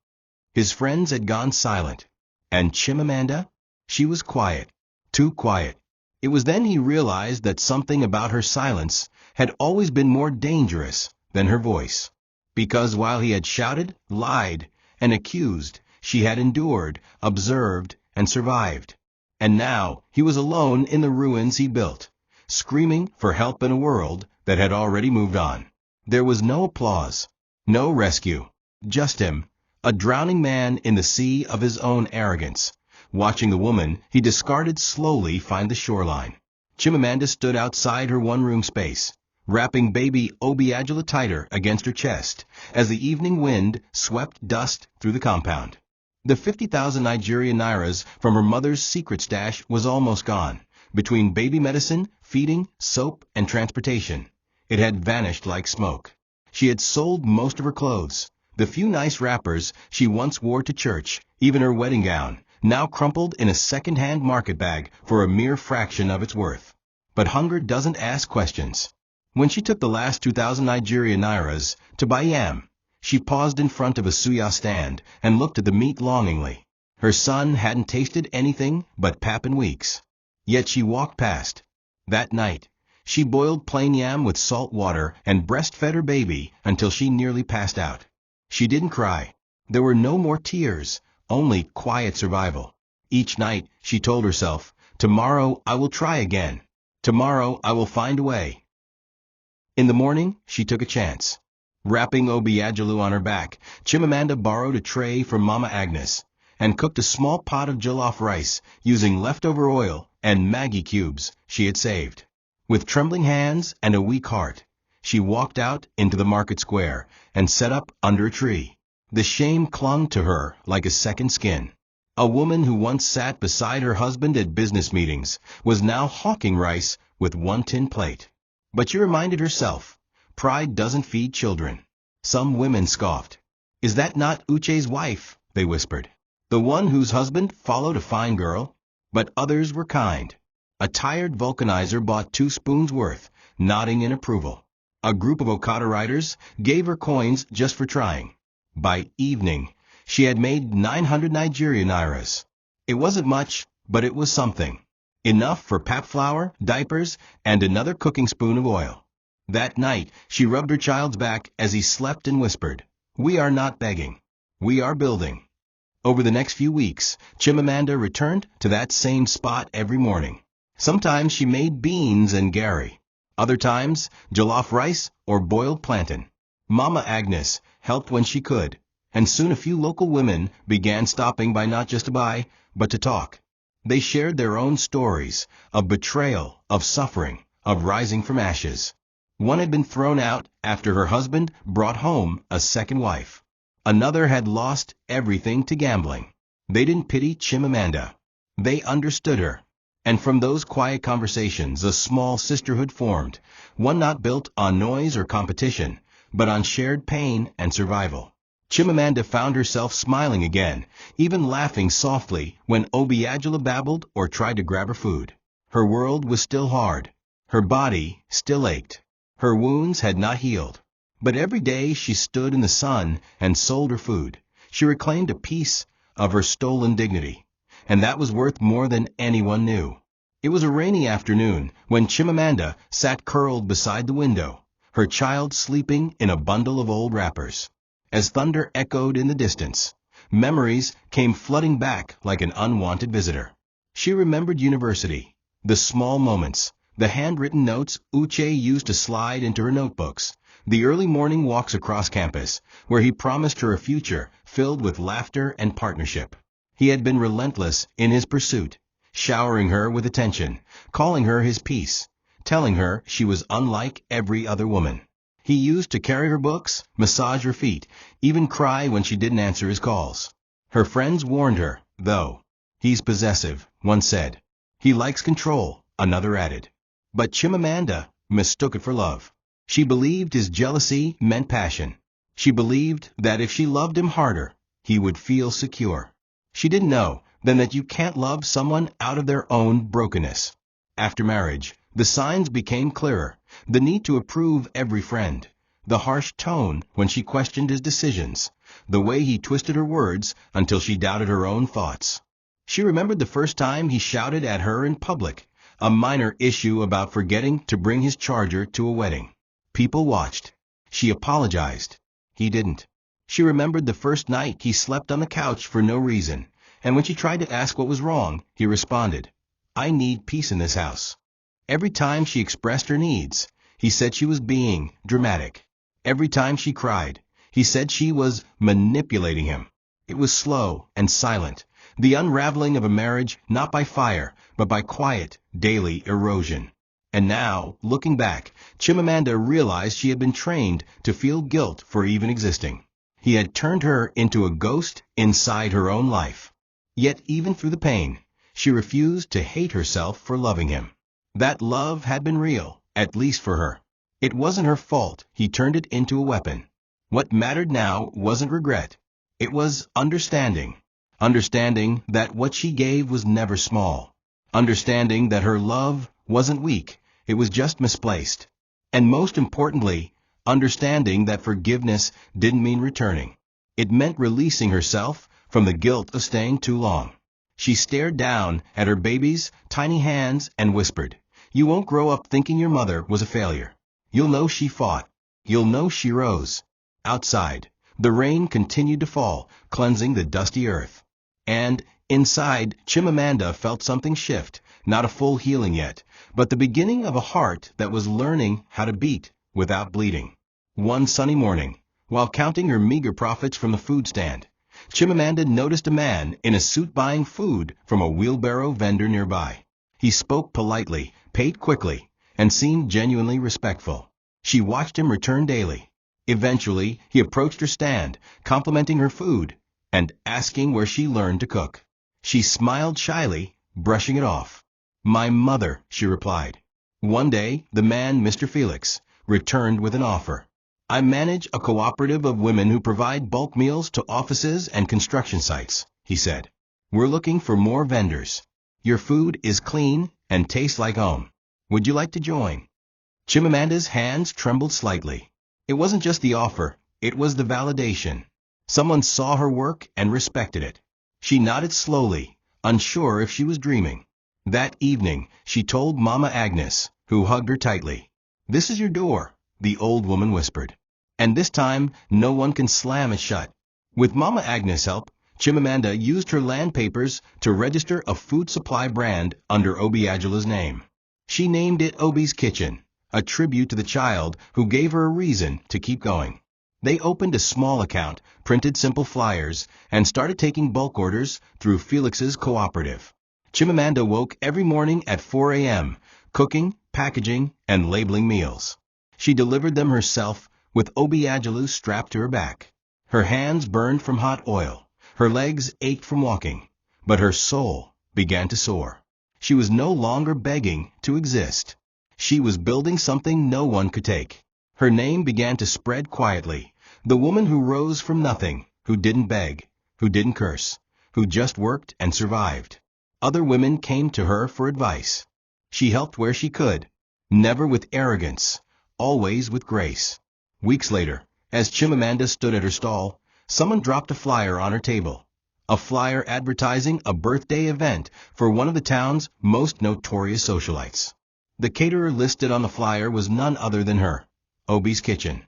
His friends had gone silent. And Chimamanda? She was quiet. Too quiet. It was then he realized that something about her silence had always been more dangerous than her voice. Because while he had shouted, lied, and accused, she had endured, observed, and survived. And now he was alone in the ruins he built, screaming for help in a world that had already moved on. There was no applause, no rescue, just him, a drowning man in the sea of his own arrogance, watching the woman he discarded slowly find the shoreline. Chimamanda stood outside her one-room space, wrapping baby Obiagela tighter against her chest as the evening wind swept dust through the compound. The 50,000 Nigerian nairas from her mother's secret stash was almost gone. Between baby medicine, feeding, soap, and transportation, it had vanished like smoke. She had sold most of her clothes. The few nice wrappers she once wore to church, even her wedding gown, now crumpled in a second-hand market bag for a mere fraction of its worth. But hunger doesn't ask questions. When she took the last 2,000 Nigerian nairas to buy yam, she paused in front of a suya stand and looked at the meat longingly. Her son hadn't tasted anything but pap in weeks. Yet she walked past. That night, she boiled plain yam with salt water and breastfed her baby until she nearly passed out. She didn't cry. There were no more tears, only quiet survival. Each night, she told herself, "Tomorrow I will try again. Tomorrow I will find a way." In the morning, she took a chance. Wrapping Obiagelu on her back, Chimamanda borrowed a tray from Mama Agnes and cooked a small pot of jollof rice using leftover oil and Maggi cubes she had saved. With trembling hands and a weak heart, she walked out into the market square and set up under a tree. The shame clung to her like a second skin. A woman who once sat beside her husband at business meetings was now hawking rice with one tin plate. But she reminded herself, pride doesn't feed children. Some women scoffed. "Is that not Uche's wife?" they whispered. "The one whose husband followed a fine girl?" But others were kind. A tired vulcanizer bought 2 spoons worth, nodding in approval. A group of Okada riders gave her coins just for trying. By evening, she had made 900 Nigerian nairas. It wasn't much, but it was something. Enough for pap flour, diapers, and another cooking spoon of oil. That night, she rubbed her child's back as he slept and whispered, "We are not begging. We are building." Over the next few weeks, Chimamanda returned to that same spot every morning. Sometimes she made beans and Gary. Other times, jollof rice or boiled plantain. Mama Agnes helped when she could, and soon a few local women began stopping by not just to buy, but to talk. They shared their own stories of betrayal, of suffering, of rising from ashes. One had been thrown out after her husband brought home a second wife. Another had lost everything to gambling. They didn't pity Chimamanda. They understood her. And from those quiet conversations a small sisterhood formed, one not built on noise or competition, but on shared pain and survival. Chimamanda found herself smiling again, even laughing softly when Obiagela babbled or tried to grab her food. Her world was still hard. Her body still ached. Her wounds had not healed. But every day she stood in the sun and sold her food. She reclaimed a piece of her stolen dignity. and that was worth more than anyone knew. It was a rainy afternoon when Chimamanda sat curled beside the window, her child sleeping in a bundle of old wrappers. As thunder echoed in the distance, memories came flooding back like an unwanted visitor. She remembered university, the small moments, the handwritten notes Uche used to slide into her notebooks, the early morning walks across campus, where he promised her a future filled with laughter and partnership. He had been relentless in his pursuit, showering her with attention, calling her his piece, telling her she was unlike every other woman. He used to carry her books, massage her feet, even cry when she didn't answer his calls. Her friends warned her, though. He's possessive, one said. He likes control, another added. But Chimamanda mistook it for love. She believed his jealousy meant passion. She believed that if she loved him harder, he would feel secure. She didn't know then that you can't love someone out of their own brokenness. After marriage, the signs became clearer, the need to approve every friend, the harsh tone when she questioned his decisions, the way he twisted her words until she doubted her own thoughts. She remembered the first time he shouted at her in public, a minor issue about forgetting to bring his charger to a wedding. People watched. She apologized. He didn't. She remembered the first night he slept on the couch for no reason, and when she tried to ask what was wrong, he responded, "I need peace in this house." Every time she expressed her needs, he said she was being dramatic. Every time she cried, he said she was manipulating him. It was slow and silent, the unraveling of a marriage not by fire, but by quiet, daily erosion. And now, looking back, Chimamanda realized she had been trained to feel guilt for even existing. He had turned her into a ghost inside her own life. Yet even through the pain, she refused to hate herself for loving him. That love had been real, at least for her. It wasn't her fault he turned it into a weapon. What mattered now wasn't regret. It was understanding. Understanding that what she gave was never small. Understanding that her love wasn't weak, it was just misplaced. And most importantly, understanding that forgiveness didn't mean returning. It meant releasing herself from the guilt of staying too long. She stared down at her baby's tiny hands and whispered, "You won't grow up thinking your mother was a failure. You'll know she fought. You'll know she rose." Outside, the rain continued to fall, cleansing the dusty earth. And inside, Chimamanda felt something shift, not a full healing yet, but the beginning of a heart that was learning how to beat without bleeding. One sunny morning, while counting her meager profits from the food stand, Chimamanda noticed a man in a suit buying food from a wheelbarrow vendor nearby. He spoke politely, paid quickly, and seemed genuinely respectful. She watched him return daily. Eventually, he approached her stand, complimenting her food, and asking where she learned to cook. She smiled shyly, brushing it off. "My mother," she replied. One day, the man, Mr. Felix, returned with an offer. "I manage a cooperative of women who provide bulk meals to offices and construction sites," he said. "We're looking for more vendors. Your food is clean and tastes like home. Would you like to join?" Chimamanda's hands trembled slightly. It wasn't just the offer, it was the validation. Someone saw her work and respected it. She nodded slowly, unsure if she was dreaming. That evening, she told Mama Agnes, who hugged her tightly. "This is your door," the old woman whispered. "And this time, no one can slam it shut." With Mama Agnes' help, Chimamanda used her land papers to register a food supply brand under Obiagula's name. She named it Obi's Kitchen, a tribute to the child who gave her a reason to keep going. They opened a small account, printed simple flyers, and started taking bulk orders through Felix's cooperative. Chimamanda woke every morning at 4 a.m., cooking, packaging, and labeling meals. She delivered them herself with Obiagulu strapped to her back. Her hands burned from hot oil. Her legs ached from walking. But her soul began to soar. She was no longer begging to exist. She was building something no one could take. Her name began to spread quietly. The woman who rose from nothing, who didn't beg, who didn't curse, who just worked and survived. Other women came to her for advice. She helped where she could, never with arrogance, always with grace. Weeks later, as Chimamanda stood at her stall, someone dropped a flyer on her table. a flyer advertising a birthday event for one of the town's most notorious socialites. The caterer listed on the flyer was none other than her, Obi's Kitchen.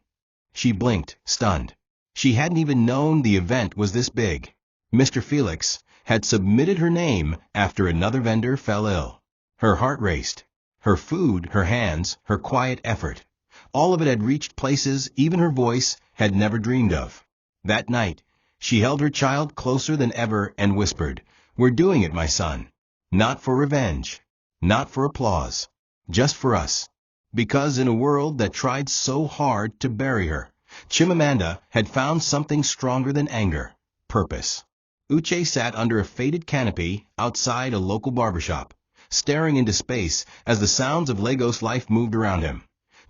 She blinked, stunned. She hadn't even known the event was this big. Mr. Felix had submitted her name after another vendor fell ill. Her heart raced. Her food, her hands, her quiet effort. All of it had reached places even her voice had never dreamed of. That night, she held her child closer than ever and whispered, "We're doing it, my son. Not for revenge. Not for applause. Just for us." Because in a world that tried so hard to bury her, Chimamanda had found something stronger than anger: purpose. Uche sat under a faded canopy outside a local barbershop, staring into space as the sounds of Lagos life moved around him.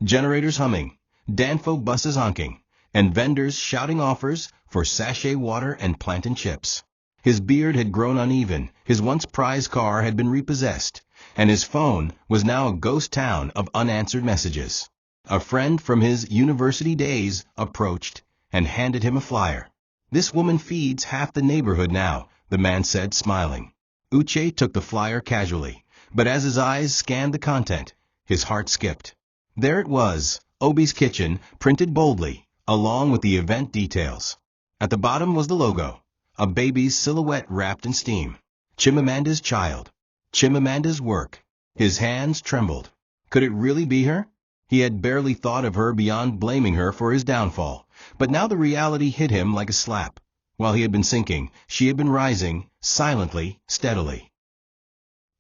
Generators humming, Danfo buses honking, and vendors shouting offers for sachet water and plantain chips. His beard had grown uneven, his once prized car had been repossessed, and his phone was now a ghost town of unanswered messages. A friend from his university days approached and handed him a flyer. "This woman feeds half the neighborhood now," the man said, smiling. Uche took the flyer casually, but as his eyes scanned the content, his heart skipped. There it was, Obi's Kitchen, printed boldly, along with the event details. At the bottom was the logo, a baby's silhouette wrapped in steam. Chimamanda's child. Chimamanda's work. His hands trembled. Could it really be her? He had barely thought of her beyond blaming her for his downfall, but now the reality hit him like a slap. While he had been sinking, she had been rising, silently, steadily.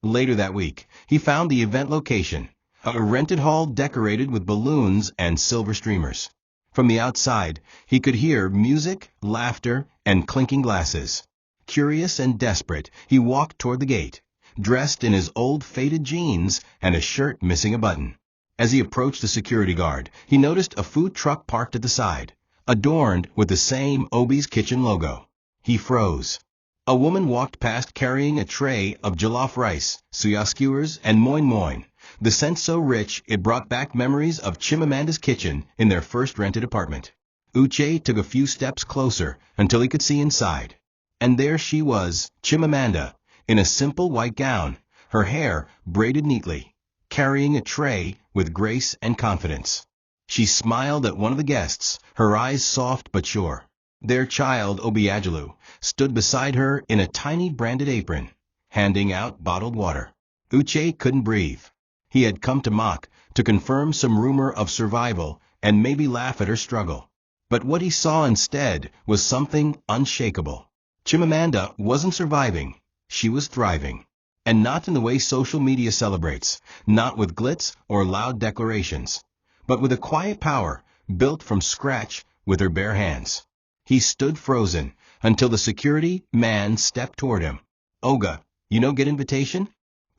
Later that week, he found the event location, a rented hall decorated with balloons and silver streamers. From the outside, he could hear music, laughter, and clinking glasses. Curious and desperate, he walked toward the gate, dressed in his old faded jeans and a shirt missing a button. As he approached the security guard, he noticed a food truck parked at the side, adorned with the same Obi's Kitchen logo. He froze. A woman walked past carrying a tray of jollof rice, suya skewers, and moin moin, the scent so rich it brought back memories of Chimamanda's kitchen in their first rented apartment. Uche took a few steps closer until he could see inside. And there she was, Chimamanda, in a simple white gown, her hair braided neatly, carrying a tray with grace and confidence. She smiled at one of the guests, her eyes soft but sure. Their child, Obiagelu, stood beside her in a tiny branded apron, handing out bottled water. Uche couldn't breathe. He had come to mock, to confirm some rumor of survival, and maybe laugh at her struggle. But what he saw instead was something unshakable. Chimamanda wasn't surviving, she was thriving. And not in the way social media celebrates, not with glitz or loud declarations, but with a quiet power built from scratch with her bare hands. He stood frozen until the security man stepped toward him. "Oga, get invitation?"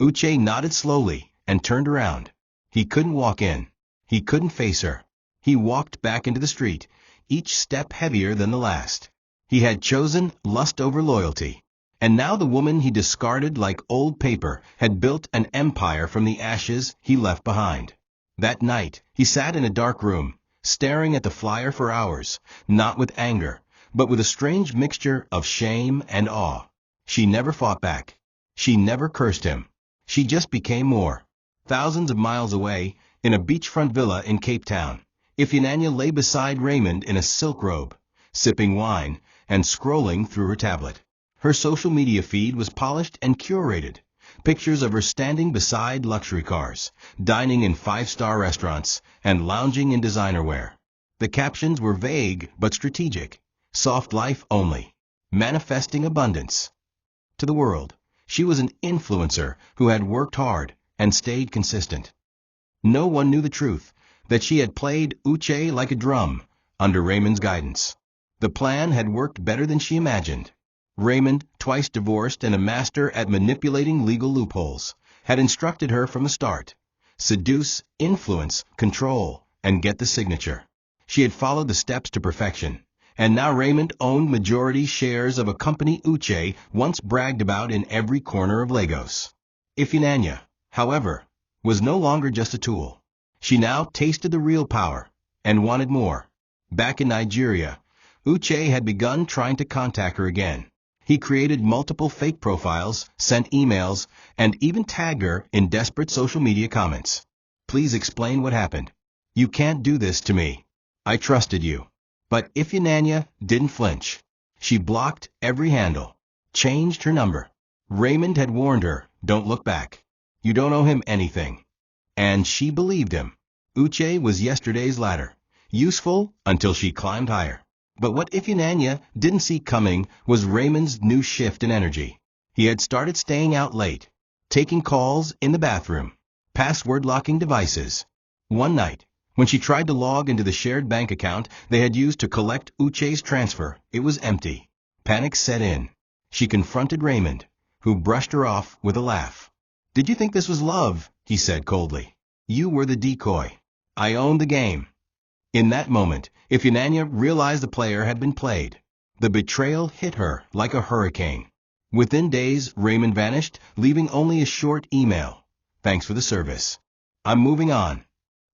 Uche nodded slowly and turned around. He couldn't walk in. He couldn't face her. He walked back into the street, each step heavier than the last. He had chosen lust over loyalty. And now the woman he discarded like old paper had built an empire from the ashes he left behind. That night, he sat in a dark room, staring at the flyer for hours, not with anger, but with a strange mixture of shame and awe. She never fought back. She never cursed him. She just became more. Thousands of miles away, in a beachfront villa in Cape Town, Ifeanyi lay beside Raymond in a silk robe, sipping wine and scrolling through her tablet. Her social media feed was polished and curated. Pictures of her standing beside luxury cars, dining in five-star restaurants, and lounging in designer wear. The captions were vague but strategic. Soft life only. Manifesting abundance. To the world, she was an influencer who had worked hard and stayed consistent. No one knew the truth, that she had played Uche like a drum under Raymond's guidance. The plan had worked better than she imagined. Raymond, twice divorced and a master at manipulating legal loopholes, had instructed her from the start. Seduce, influence, control, and get the signature. She had followed the steps to perfection, and now Raymond owned majority shares of a company Uche once bragged about in every corner of Lagos. Ifeanyi, however, was no longer just a tool. She now tasted the real power, and wanted more. Back in Nigeria, Uche had begun trying to contact her again. He created multiple fake profiles, sent emails, and even tagged her in desperate social media comments. Please explain what happened. You can't do this to me. I trusted you. But Ifeananya didn't flinch. She blocked every handle, changed her number. Raymond had warned her, don't look back. You don't owe him anything. And she believed him. Uche was yesterday's ladder, useful until she climbed higher. But what Ifeananya didn't see coming was Raymond's new shift in energy. He had started staying out late, taking calls in the bathroom, password-locking devices. One night, when she tried to log into the shared bank account they had used to collect Uche's transfer, it was empty. Panic set in. She confronted Raymond, who brushed her off with a laugh. Did you think this was love? He said coldly. You were the decoy. I owned the game. In that moment, Ifeananya realized the player had been played. The betrayal hit her like a hurricane. Within days, Raymond vanished, leaving only a short email. Thanks for the service. I'm moving on.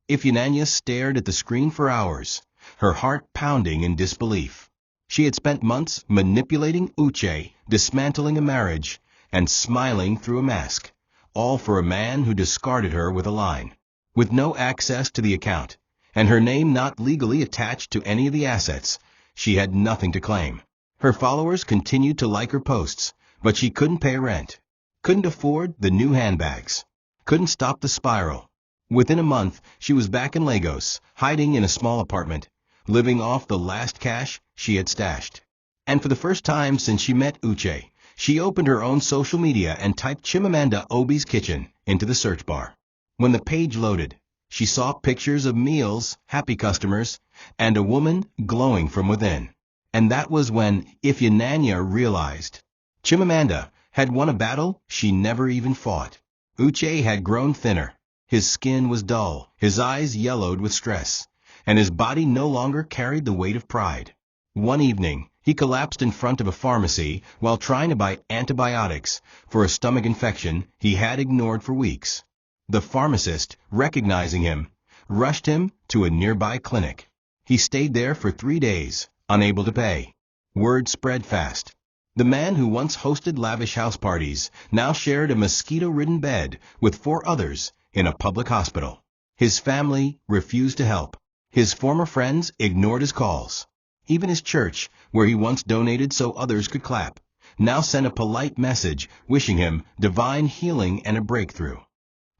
Ifeananya stared at the screen for hours, her heart pounding in disbelief. She had spent months manipulating Uche, dismantling a marriage, and smiling through a mask, all for a man who discarded her with a line. With no access to the account, and her name not legally attached to any of the assets, she had nothing to claim. Her followers continued to like her posts, but she couldn't pay rent, couldn't afford the new handbags, couldn't stop the spiral. Within a month, she was back in Lagos, hiding in a small apartment, living off the last cash she had stashed. And for the first time since she met Uche, she opened her own social media and typed Chimamanda Obi's kitchen into the search bar. When the page loaded, she saw pictures of meals, happy customers, and a woman glowing from within. And that was when Ifeananya realized Chimamanda had won a battle she never even fought. Uche had grown thinner. His skin was dull, his eyes yellowed with stress, and his body no longer carried the weight of pride. One evening, he collapsed in front of a pharmacy while trying to buy antibiotics for a stomach infection he had ignored for weeks. The pharmacist, recognizing him, rushed him to a nearby clinic. He stayed there for 3 days, unable to pay. Word spread fast. The man who once hosted lavish house parties now shared a mosquito-ridden bed with 4 others in a public hospital. His family refused to help. His former friends ignored his calls. Even his church, where he once donated so others could clap, now sent a polite message wishing him divine healing and a breakthrough.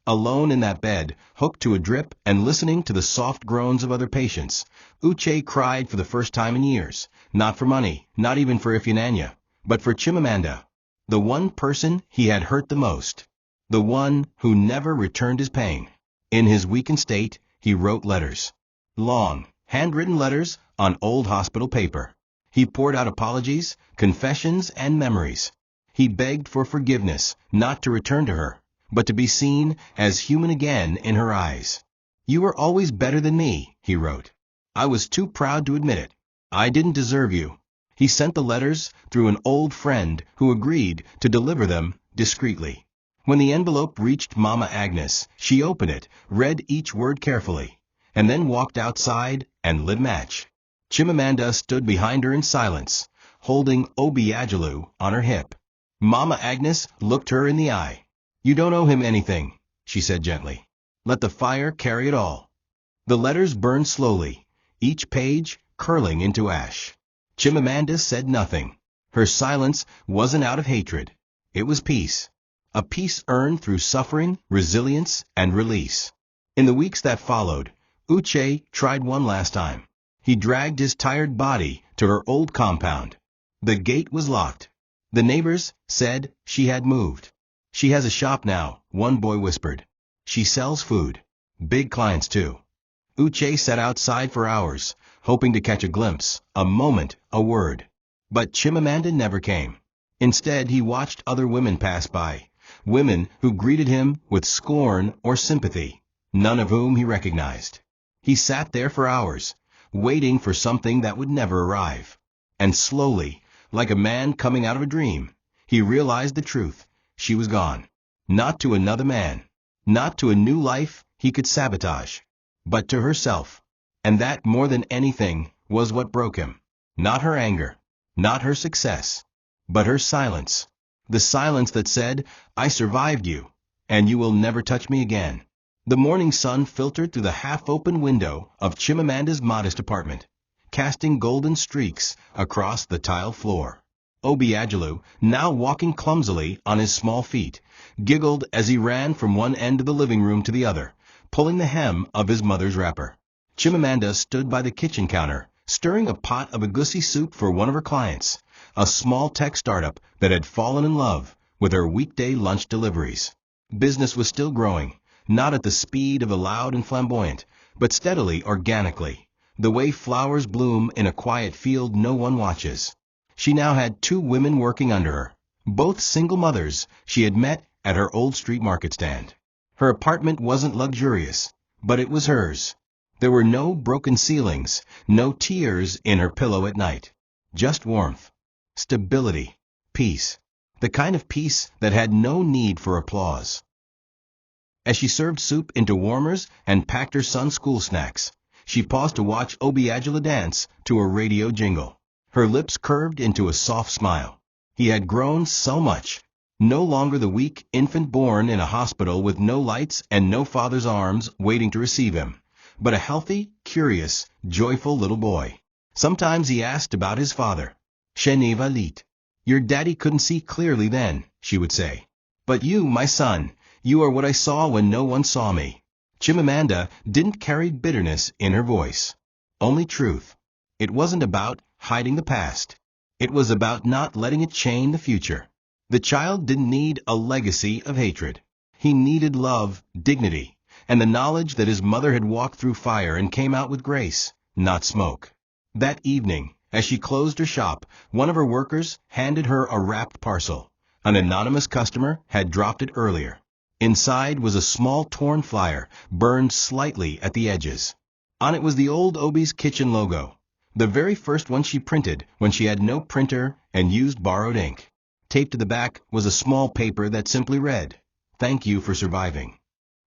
Alone in that bed, hooked to a drip and listening to the soft groans of other patients, Uche cried for the first time in years, not for money, not even for Ifeananya, but for Chimamanda, the one person he had hurt the most, the one who never returned his pain. In his weakened state, he wrote letters. Long, handwritten letters on old hospital paper. He poured out apologies, confessions, and memories. He begged for forgiveness, not to return to her, but to be seen as human again in her eyes. You were always better than me, he wrote. I was too proud to admit it. I didn't deserve you. He sent the letters through an old friend who agreed to deliver them discreetly. When the envelope reached Mama Agnes, she opened it, read each word carefully, and then walked outside and lit a match. Chimamanda stood behind her in silence, holding Obiagelu on her hip. Mama Agnes looked her in the eye. You don't owe him anything, she said gently. Let the fire carry it all. The letters burned slowly, each page curling into ash. Chimamanda said nothing. Her silence wasn't out of hatred. It was peace. A peace earned through suffering, resilience, and release. In the weeks that followed, Uche tried one last time. He dragged his tired body to her old compound. The gate was locked. The neighbors said she had moved. She has a shop now, one boy whispered. She sells food. Big clients too. Uche sat outside for hours, hoping to catch a glimpse, a moment, a word. But Chimamanda never came. Instead, he watched other women pass by, women who greeted him with scorn or sympathy, none of whom he recognized. He sat there for hours, waiting for something that would never arrive. And slowly, like a man coming out of a dream, he realized the truth. She was gone. Not to another man. Not to a new life he could sabotage. But to herself. And that, more than anything, was what broke him. Not her anger. Not her success. but her silence. The silence that said, "I survived you, and you will never touch me again." The morning sun filtered through the half-open window of Chimamanda's modest apartment, casting golden streaks across the tile floor. Obiagelu, now walking clumsily on his small feet, giggled as he ran from one end of the living room to the other, pulling the hem of his mother's wrapper. Chimamanda stood by the kitchen counter, stirring a pot of egusi soup for one of her clients, a small tech startup that had fallen in love with her weekday lunch deliveries. Business was still growing, not at the speed of the loud and flamboyant, but steadily, organically, the way flowers bloom in a quiet field no one watches. She now had 2 women working under her, both single mothers she had met at her old street market stand. Her apartment wasn't luxurious, but it was hers. There were no broken ceilings, no tears in her pillow at night. Just warmth, stability, peace. The kind of peace that had no need for applause. As she served soup into warmers and packed her son's school snacks, she paused to watch Obiagelu dance to a radio jingle. Her lips curved into a soft smile. He had grown so much. No longer the weak infant born in a hospital with no lights and no father's arms waiting to receive him, but a healthy, curious, joyful little boy. Sometimes he asked about his father. "Sheneva lit. Your daddy couldn't see clearly then," she would say. "But you, my son, you are what I saw when no one saw me." Chimamanda didn't carry bitterness in her voice, only truth. It wasn't about hiding the past. It was about not letting it chain the future. The child didn't need a legacy of hatred. He needed love, dignity, and the knowledge that his mother had walked through fire and came out with grace, not smoke. That evening, as she closed her shop, one of her workers handed her a wrapped parcel. An anonymous customer had dropped it earlier. Inside was a small torn flyer, burned slightly at the edges. On it was the old Obi's kitchen logo, the very first one she printed when she had no printer and used borrowed ink. Taped to the back was a small paper that simply read, "Thank you for surviving."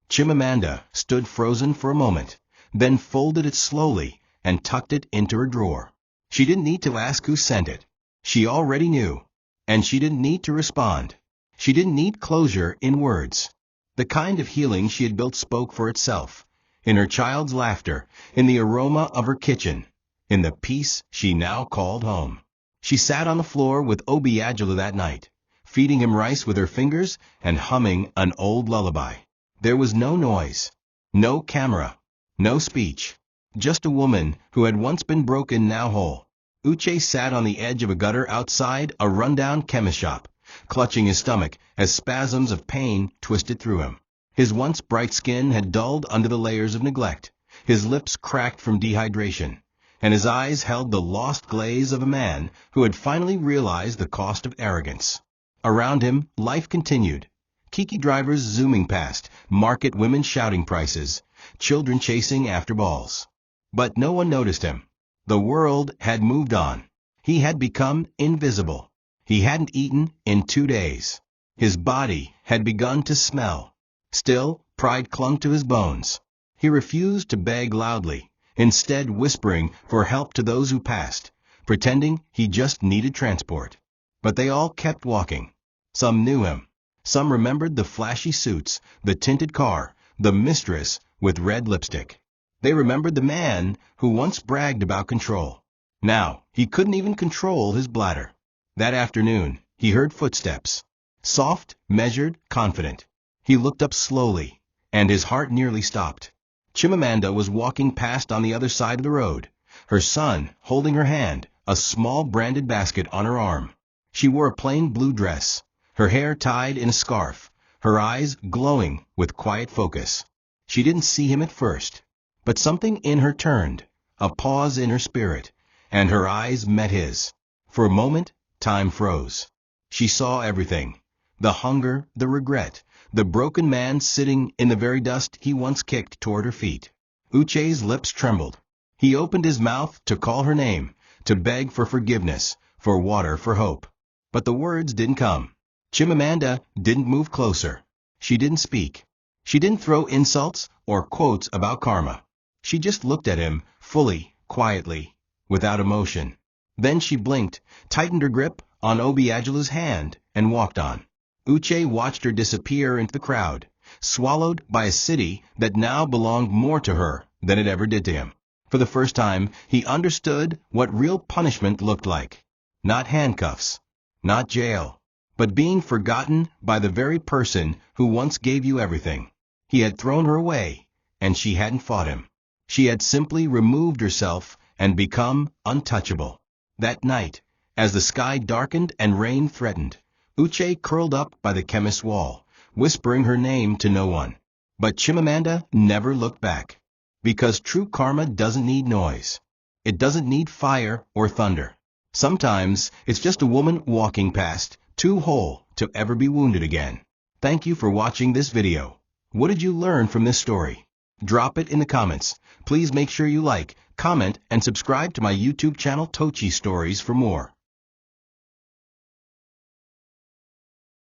Chimamanda stood frozen for a moment, then folded it slowly and tucked it into her drawer. She didn't need to ask who sent it. She already knew. And she didn't need to respond. She didn't need closure in words. The kind of healing she had built spoke for itself, in her child's laughter, in the aroma of her kitchen, in the peace she now called home. She sat on the floor with Obiagelu that night, feeding him rice with her fingers and humming an old lullaby. There was no noise, no camera, no speech, just a woman who had once been broken, now whole. Uche sat on the edge of a gutter outside a rundown chemist shop, clutching his stomach as spasms of pain twisted through him. His once bright skin had dulled under the layers of neglect, his lips cracked from dehydration, and his eyes held the lost glaze of a man who had finally realized the cost of arrogance. Around him, life continued. Kiki drivers zooming past, market women shouting prices, children chasing after balls. But no one noticed him. The world had moved on. He had become invisible. He hadn't eaten in 2 days. His body had begun to smell. Still, pride clung to his bones. He refused to beg loudly, instead whispering for help to those who passed, pretending he just needed transport. But they all kept walking. Some knew him. Some remembered the flashy suits, the tinted car, the mistress with red lipstick. They remembered the man who once bragged about control. Now, he couldn't even control his bladder. That afternoon, he heard footsteps. Soft, measured, confident. He looked up slowly, and his heart nearly stopped. Chimamanda was walking past on the other side of the road, her son holding her hand, a small branded basket on her arm. She wore a plain blue dress, her hair tied in a scarf, her eyes glowing with quiet focus. She didn't see him at first, but something in her turned, a pause in her spirit, and her eyes met his. For a moment, time froze. She saw everything. The hunger, the regret, the broken man sitting in the very dust he once kicked toward her feet. Uche's lips trembled. He opened his mouth to call her name, to beg for forgiveness, for water, for hope. But the words didn't come. Chimamanda didn't move closer. She didn't speak. She didn't throw insults or quotes about karma. She just looked at him, fully, quietly, without emotion. Then she blinked, tightened her grip on Obiagela's hand and walked on. Uche watched her disappear into the crowd, swallowed by a city that now belonged more to her than it ever did to him. For the first time, he understood what real punishment looked like. Not handcuffs, not jail, but being forgotten by the very person who once gave you everything. He had thrown her away, and she hadn't fought him. She had simply removed herself and become untouchable. That night, as the sky darkened and rain threatened, Uche curled up by the chemist's wall, whispering her name to no one. But Chimamanda never looked back. Because true karma doesn't need noise. It doesn't need fire or thunder. Sometimes it's just a woman walking past, too whole to ever be wounded again. Thank you for watching this video. What did you learn from this story? Drop it in the comments. Please make sure you like, comment, and subscribe to my YouTube channel TOCHI Stories for more.